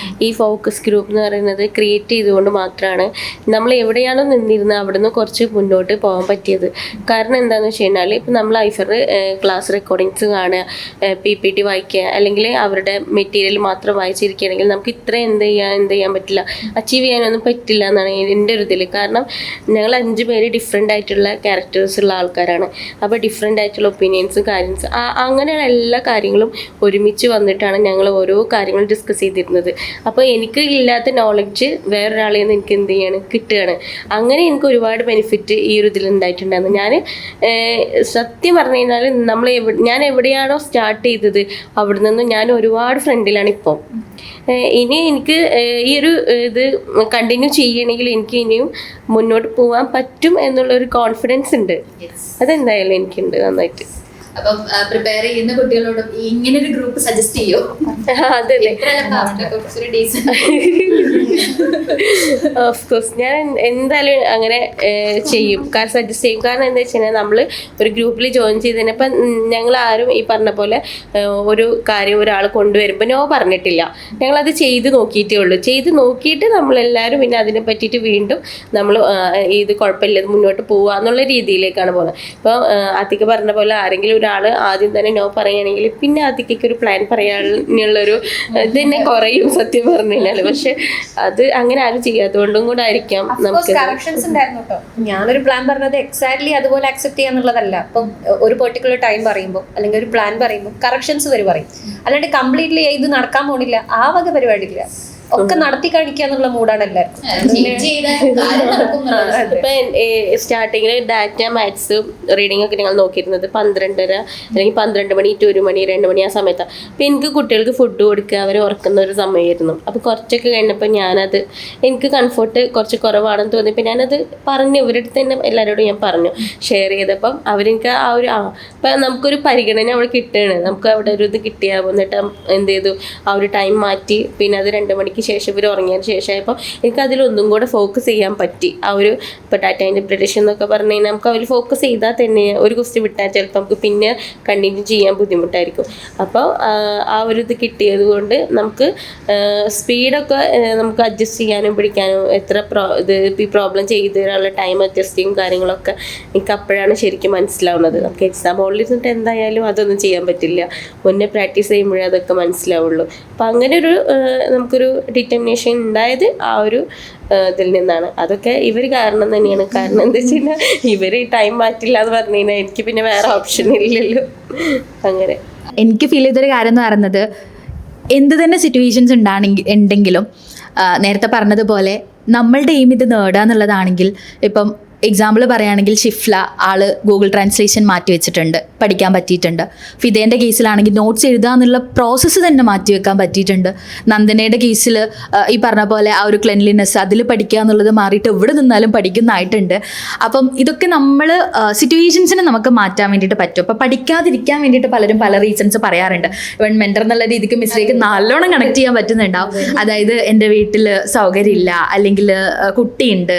ഈ ഫോക്കസ് ഗ്രൂപ്പ് എന്ന് പറയുന്നത് ക്രിയേറ്റ് ചെയ്തുകൊണ്ട് മാത്രമാണ് നമ്മൾ എവിടെയാണോ നിന്നിരുന്നത് അവിടെ നിന്ന് കുറച്ച് മുന്നോട്ട് പോകാൻ പറ്റിയത്. കാരണം എന്താണെന്ന് വെച്ച് കഴിഞ്ഞാൽ, ഇപ്പം നമ്മൾ ഐഫർ ക്ലാസ് റെക്കോർഡിങ്സ് കാണുക, PPT വായിക്കുക, അല്ലെങ്കിൽ അവരുടെ മെറ്റീരിയൽ മാത്രം വായിച്ചിരിക്കുകയാണെങ്കിൽ നമുക്ക് ഇത്ര എന്ത് ചെയ്യാൻ പറ്റില്ല, അച്ചീവ് ചെയ്യാനൊന്നും പറ്റില്ല എന്നാണ് എൻ്റെ ഒരു ഇതിൽ. കാരണം ഞങ്ങൾ 5 പേര് ഡിഫറെൻ്റ് ആയിട്ടുള്ള ക്യാരക്ടേഴ്സ് ഉള്ള ആൾക്കാരാണ്. അപ്പോൾ ഡിഫറെൻ്റ് ആയിട്ടുള്ള ഒപ്പീനിയൻസ്, കാര്യംസ്, അങ്ങനെയുള്ള എല്ലാ കാര്യങ്ങളും ഒരുമിച്ച് വന്നിട്ടാണ് ഞങ്ങൾ ഓരോ കാര്യങ്ങളും ഡിസ്കസ് ചെയ്തിരുന്നത്. അപ്പോൾ എനിക്ക് ഇല്ലാത്ത നോളജ് വേറൊരാളിൽ നിന്ന് എനിക്ക് എന്ത് ചെയ്യാണ് കിട്ടുകയാണ്. അങ്ങനെ എനിക്ക് ഒരുപാട് ബെനിഫിറ്റ് ഈ ഒരു ഇതിൽ ഉണ്ടായിട്ടുണ്ടായിരുന്നു. ഞാൻ സത്യം പറഞ്ഞു കഴിഞ്ഞാൽ ഞാൻ എവിടെയാണോ സ്റ്റാർട്ട് ചെയ്തത് അവിടെ നിന്നും ഞാൻ ഒരുപാട് ഫ്രണ്ടിലാണ് ഇപ്പോൾ. ഇനി എനിക്ക് ഈ ഒരു ഇത് കണ്ടിന്യൂ ചെയ്യണമെങ്കിൽ എനിക്ക് ഇനിയും മുന്നോട്ട് പോകാൻ പറ്റും എന്നുള്ളൊരു കോൺഫിഡൻസ് ഉണ്ട്. അതെന്തായാലും എനിക്കുണ്ട് നന്നായിട്ട്. അപ്പം പ്രിപ്പയർ ചെയ്യുന്ന കുട്ടികളോടും ഇങ്ങനെ ഒരു ഗ്രൂപ്പ് സജസ്റ്റ് ചെയ്യോ? അതെ ഓഫ് കോഴ്സ് ഞാൻ എന്തായാലും അങ്ങനെ ചെയ്യും, കാരണം സജസ്റ്റ് ചെയ്യും. കാരണം എന്താ വെച്ച് കഴിഞ്ഞാൽ നമ്മൾ ഒരു ഗ്രൂപ്പിൽ ജോയിൻ ചെയ്തതിന് ഇപ്പം ഞങ്ങൾ ആരും ഈ പറഞ്ഞ പോലെ ഒരു കാര്യം ഒരാൾ കൊണ്ടുവരുമ്പോൾ നോ പറഞ്ഞിട്ടില്ല. ഞങ്ങളത് ചെയ്ത് നോക്കിയിട്ടേ ഉള്ളൂ. ചെയ്ത് നോക്കിയിട്ട് നമ്മളെല്ലാവരും പിന്നെ അതിനെ പറ്റിയിട്ട് വീണ്ടും നമ്മൾ ഇത് കുഴപ്പമില്ല, ഇത് മുന്നോട്ട് പോവുക എന്നുള്ള രീതിയിലേക്കാണ് പോകുന്നത്. ഇപ്പോൾ അതിക്ക് പറഞ്ഞ പോലെ ആരെങ്കിലും ഒരാൾ ആദ്യം തന്നെ നോ പറയുകയാണെങ്കിൽ പിന്നെ അതിക്ക് ഒരു പ്ലാൻ പറയാനുള്ളൊരു ഇത് തന്നെ കുറയും സത്യം പറഞ്ഞു കഴിഞ്ഞാൽ. പക്ഷെ അത് അങ്ങനെ ആരും ചെയ്യാത്തതുകൊണ്ടും കൂടെ ആയിരിക്കാം നമുക്ക് കറക്ഷൻസ് ഉണ്ടായിരുന്നു കേട്ടോ. ഞാനൊരു പ്ലാൻ പറഞ്ഞത് എക്സാക്ട്ലി അതുപോലെ അക്സെപ്റ്റ് ചെയ്യാന്നുള്ളതല്ല. അപ്പം ഒരു പെർട്ടിക്കുലർ ടൈം പറയുമ്പോൾ അല്ലെങ്കിൽ ഒരു പ്ലാൻ പറയുമ്പോൾ കറക്ഷൻസ് വരെ പറയും. അല്ലാണ്ട് കംപ്ലീറ്റ്ലി ഇത് നടക്കാൻ പോണില്ല ആ വക പരിപാടി ഇല്ല. ഒക്കെ നടത്തി കാണിക്കുക എന്നുള്ള മൂഡാണ് എല്ലാവർക്കും. ഇപ്പൊ സ്റ്റാർട്ടിങ്ങിൽ ഡാറ്റ മാത്സ് റീഡിംഗ് ഒക്കെ ഞങ്ങൾ നോക്കിയിരുന്നത് 12:30 അല്ലെങ്കിൽ 12 മണി to 1 മണി 2 മണി ആ സമയത്താണ്. അപ്പം എനിക്ക് കുട്ടികൾക്ക് ഫുഡ് കൊടുക്കുക, അവരെ ഉറക്കുന്ന ഒരു സമയമായിരുന്നു. അപ്പോൾ കുറച്ചൊക്കെ കഴിഞ്ഞപ്പോൾ ഞാനത് എനിക്ക് കംഫർട്ട് കുറച്ച് കുറവാണെന്ന് തോന്നിയപ്പോൾ ഞാനത് പറഞ്ഞു, ഇവരുടെ അടുത്ത് തന്നെ എല്ലാവരോടും ഞാൻ പറഞ്ഞു, ഷെയർ ചെയ്തപ്പം അവരെനിക്ക് ആ ഒരു ഇപ്പം നമുക്കൊരു പരിഗണന അവിടെ കിട്ടുകയാണ്. നമുക്ക് അവിടെ ഒരു ഇത് കിട്ടിയാൽ എന്നിട്ട് എന്ത് ചെയ്തു, ആ ഒരു ടൈം മാറ്റി പിന്നെ അത് 2 മണിക്ക് ശേഷം ഇവർ ഉറങ്ങിയതിന് ശേഷമായപ്പോൾ എനിക്ക് അതിലൊന്നും കൂടെ ഫോക്കസ് ചെയ്യാൻ പറ്റി. ആ ഒരു ഇപ്പോൾ ഡാറ്റ ഇൻ്റർപ്രിറ്റേഷൻ എന്നൊക്കെ പറഞ്ഞു കഴിഞ്ഞാൽ നമുക്ക് അതിൽ ഫോക്കസ് ചെയ്താൽ തന്നെ ഒരു ക്വസ്റ്റ്യൻ വിട്ടാൽ ചിലപ്പോൾ നമുക്ക് പിന്നെ കണ്ടിന്യൂ ചെയ്യാൻ ബുദ്ധിമുട്ടായിരിക്കും. അപ്പോൾ ആ ഒരു ഇത് കിട്ടിയത് കൊണ്ട് നമുക്ക് സ്പീഡൊക്കെ നമുക്ക് അഡ്ജസ്റ്റ് ചെയ്യാനും പിടിക്കാനും ഇത് ഈ പ്രോബ്ലം ചെയ്ത് തരാനുള്ള ടൈം അഡ്ജസ്റ്റിങ് കാര്യങ്ങളൊക്കെ എനിക്ക് അപ്പോഴാണ് ശരിക്കും മനസ്സിലാവുന്നത്. നമുക്ക് എക്സാം ഹോളിൽ ഇരുന്നിട്ട് എന്തായാലും അതൊന്നും ചെയ്യാൻ പറ്റില്ല, മുന്നേ പ്രാക്ടീസ് ചെയ്യുമ്പോഴേ അതൊക്കെ മനസ്സിലാവുള്ളൂ. അപ്പം അങ്ങനെ ഒരു നമുക്കൊരു ഡിറ്റർമിനേഷൻ ഉണ്ടായത് ആ ഒരു ഇതിൽ നിന്നാണ്. അതൊക്കെ ഇവർ കാരണം തന്നെയാണ്. കാരണം എന്താ വെച്ച് കഴിഞ്ഞാൽ ഇവർ ടൈം മാറ്റില്ല എന്ന് പറഞ്ഞു കഴിഞ്ഞാൽ എനിക്ക് പിന്നെ വേറെ ഓപ്ഷൻ ഇല്ലല്ലോ. അങ്ങനെ എനിക്ക് ഫീൽ ചെയ്തൊരു കാര്യം എന്ന് പറയുന്നത്, എന്ത് തന്നെ സിറ്റുവേഷൻസ് ഉണ്ടെങ്കിലും നേരത്തെ പറഞ്ഞതുപോലെ നമ്മളുടെ എയിം ഇത് നേടുക എന്നുള്ളതാണെങ്കിൽ, ഇപ്പം എക്സാമ്പിൾ പറയുകയാണെങ്കിൽ ഷിഫ്ല ആള് ഗൂഗിൾ ട്രാൻസ്ലേഷൻ മാറ്റി വെച്ചിട്ടുണ്ട്, പഠിക്കാൻ പറ്റിയിട്ടുണ്ട്. ഫിദേൻ്റെ കേസിലാണെങ്കിൽ നോട്ട്സ് എഴുതുക എന്നുള്ള പ്രോസസ്സ് തന്നെ മാറ്റി വെക്കാൻ പറ്റിയിട്ടുണ്ട്. നന്ദനയുടെ കേസിൽ ഈ പറഞ്ഞ പോലെ ആ ഒരു ക്ലെൻലിനെസ് അതിൽ പഠിക്കുക എന്നുള്ളത് മാറിയിട്ട് എവിടെ നിന്നാലും പഠിക്കുന്നതായിട്ടുണ്ട്. അപ്പം ഇതൊക്കെ നമ്മൾ സിറ്റുവേഷൻസിനെ നമുക്ക് മാറ്റാൻ വേണ്ടിയിട്ട് പറ്റും. അപ്പം പഠിക്കാതിരിക്കാൻ വേണ്ടിയിട്ട് പലരും പല റീസൺസ് പറയാറുണ്ട്. ഇവൻ മെൻറ്റർ എന്നുള്ള രീതിക്ക് മിസ്സിലേക്ക് നല്ലോണം കണക്ട് ചെയ്യാൻ പറ്റുന്നുണ്ടാവും. അതായത് എൻ്റെ വീട്ടിൽ സൗകര്യമില്ല, അല്ലെങ്കിൽ കുട്ടിയുണ്ട്,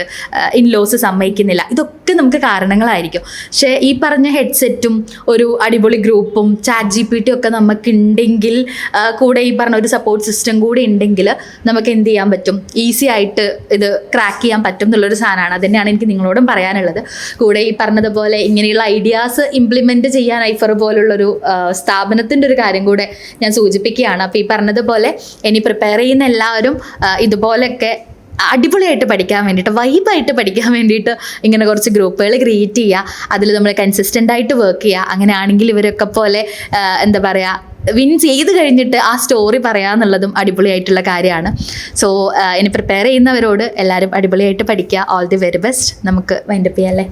ഇൻലോസ് സമ്മതിക്കുന്നില്ല, ഇതൊക്കെ നമുക്ക് കാരണങ്ങളായിരിക്കും. പക്ഷേ ഈ പറഞ്ഞ ഹെഡ്സെറ്റും ഒരു അടിപൊളി ഗ്രൂപ്പും ChatGPT ഒക്കെ നമുക്കുണ്ടെങ്കിൽ, കൂടെ ഈ പറഞ്ഞ ഒരു സപ്പോർട്ട് സിസ്റ്റം കൂടെ ഉണ്ടെങ്കിൽ നമുക്ക് എന്ത് ചെയ്യാൻ പറ്റും, ഈസി ആയിട്ട് ഇത് ക്രാക്ക് ചെയ്യാൻ പറ്റും എന്നുള്ളൊരു സാധനമാണ്. അതുതന്നെയാണ് എനിക്ക് നിങ്ങളോടും പറയാനുള്ളത്. കൂടെ ഈ പറഞ്ഞതുപോലെ ഇങ്ങനെയുള്ള ഐഡിയാസ് ഇംപ്ലിമെൻറ്റ് ചെയ്യാൻ ഐഫർ പോലുള്ളൊരു സ്ഥാപനത്തിൻ്റെ ഒരു കാര്യം കൂടെ ഞാൻ സൂചിപ്പിക്കുകയാണ്. അപ്പോൾ ഈ പറഞ്ഞതുപോലെ ഇനി പ്രിപ്പയർ ചെയ്യുന്ന എല്ലാവരും ഇതുപോലെയൊക്കെ അടിപൊളിയായിട്ട് പഠിക്കാൻ വേണ്ടിയിട്ട്, വൈബായിട്ട് പഠിക്കാൻ വേണ്ടിയിട്ട് ഇങ്ങനെ കുറച്ച് ഗ്രൂപ്പുകൾ ക്രിയേറ്റ് ചെയ്യുക, അതിൽ നമ്മൾ കൺസിസ്റ്റൻ്റ് ആയിട്ട് വർക്ക് ചെയ്യുക. അങ്ങനെയാണെങ്കിൽ ഇവരൊക്കെ പോലെ എന്താ പറയുക, വിൻ ചെയ്ത് കഴിഞ്ഞിട്ട് ആ സ്റ്റോറി പറയാന്നുള്ളതും അടിപൊളിയായിട്ടുള്ള കാര്യമാണ്. സോ ഇനി പ്രിപ്പയർ ചെയ്യുന്നവരോട് എല്ലാവരും അടിപൊളിയായിട്ട് പഠിക്കുക. All the very best. നമുക്ക് വൈൻഡപ്പ് ചെയ്യാം അല്ലേ?